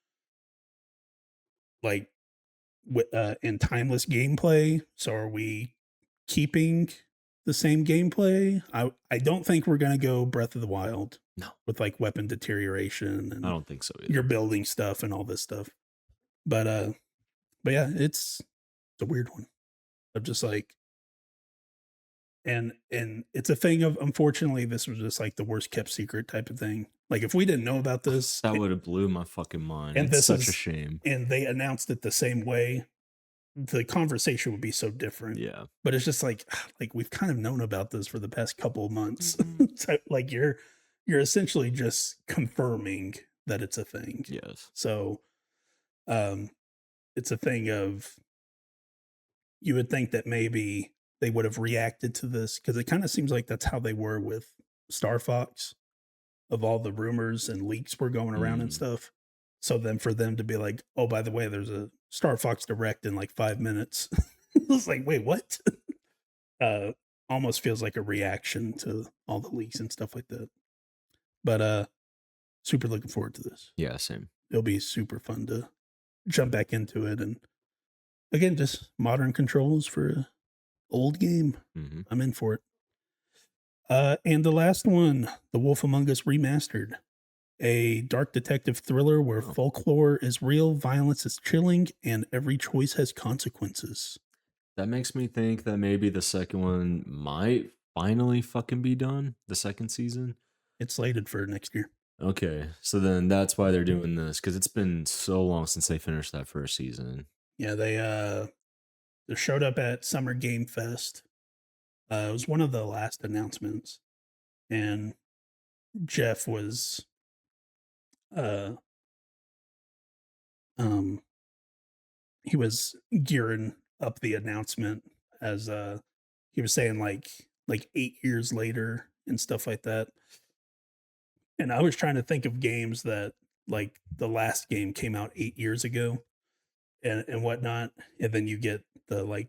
Like with in timeless gameplay. So are we keeping the same gameplay? I don't think we're gonna go Breath of the Wild
No,
with like weapon deterioration
I
and
don't think so
you're
either.
building stuff and all this stuff. But yeah, it's a weird one. I'm just like, and it's a thing of, unfortunately, this was just like the worst kept secret type of thing. Like if we didn't know about this
That would have blew my fucking mind.
and
It's
this
such a
is
shame.
and they announced it the same way, the conversation would be so different.
Yeah.
But it's just like we've kind of known about this for the past couple of months.
Mhm.
So like you're essentially just confirming that it's a thing.
Yes.
So um it's a thing of, you would think that maybe they would have reacted to this, because it kind of seems like that's how they were with Star Fox, of all the rumors and leaks were going around and
Mm.
stuff. So then for them to be like, oh, by the way, there's a Star Fox Direct in like 5 minutes. It's like, wait, what? uh Almost feels like a reaction to all the leaks and stuff like that. But super looking forward to this.
Yeah, same.
It'll be super fun to jump back into it, and again, just modern controls for a old game.
Hmm.
I'm in for it. And the last one, The Wolf Among Us Remastered, a dark detective thriller where
Oh,
folklore is real, violence is chilling, and every choice has consequences.
that makes me think that maybe the second one might finally fucking be done. The second season.
It's slated for next year.
Okay, so then that's why they're doing this, because it's been so long since they finished that first season.
Yeah, they showed up at Summer Game Fest. It was one of the last announcements, and Jeff was uh um he was gearing up the announcement, as he was saying like 8 years later and stuff like that. And I was trying to think of games that, like, the last game came out 8 years ago and whatnot, and then you get the like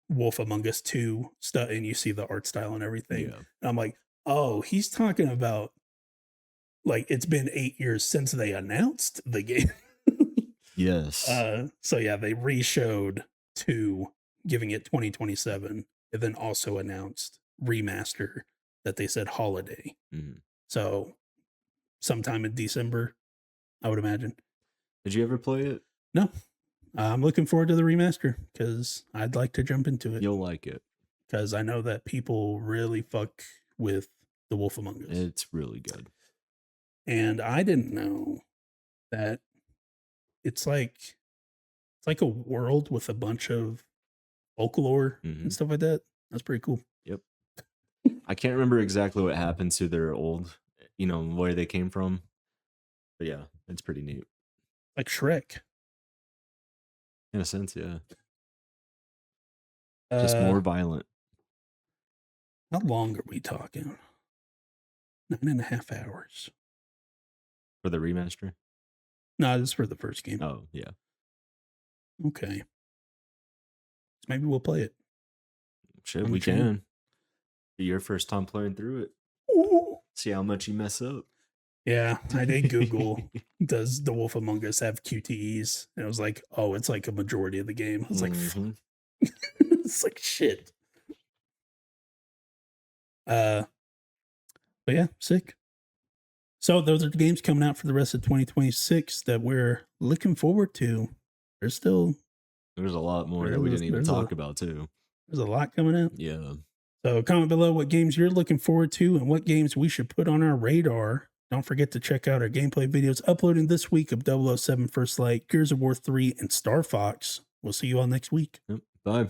Wolf Among Us 2 stuff and you see the art style and everything.
Yeah.
And I'm like, oh, he's talking about like it's been 8 years since they announced the game.
Yes.
So yeah, they re-showed 2, giving it 2027, and then also announced remaster that they said holiday.
Mhm.
So sometime in December, I would imagine.
Did you ever play it?
No, I'm looking forward to the remaster because I'd like to jump into it
You'll like it.
because I know that people really fuck with The Wolf Among Us.
It's really good.
And I didn't know that it's like a world with a bunch of folklore and stuff like that. That's pretty cool.
Yep. I can't remember exactly what happened to their old, where they came from. But yeah, it's pretty neat.
Like Shrek.
In a sense, yeah. Just more violent.
How long are we talking? 9.5 hours.
For the remaster?
No, this is for the first game.
Oh, yeah.
Okay. So maybe we'll play it.
Shit, we can. Be your first time playing through it.
Ooh.
See how much you mess up.
Yeah, I did Google, does The Wolf Among Us have QTEs? And it was like, oh, it's like a majority of the game. I was like, it's like shit. But yeah, sick. So those are the games coming out for the rest of 2026 that we're looking forward to. There's
a lot more that we didn't even talk about too.
There's a lot coming out.
Yeah.
So comment below what games you're looking forward to and what games we should put on our radar. Don't forget to check out our gameplay videos uploading this week of 007 First Light, Gears of War 3, and Star Fox. We'll see you all next week.
Yep. Bye.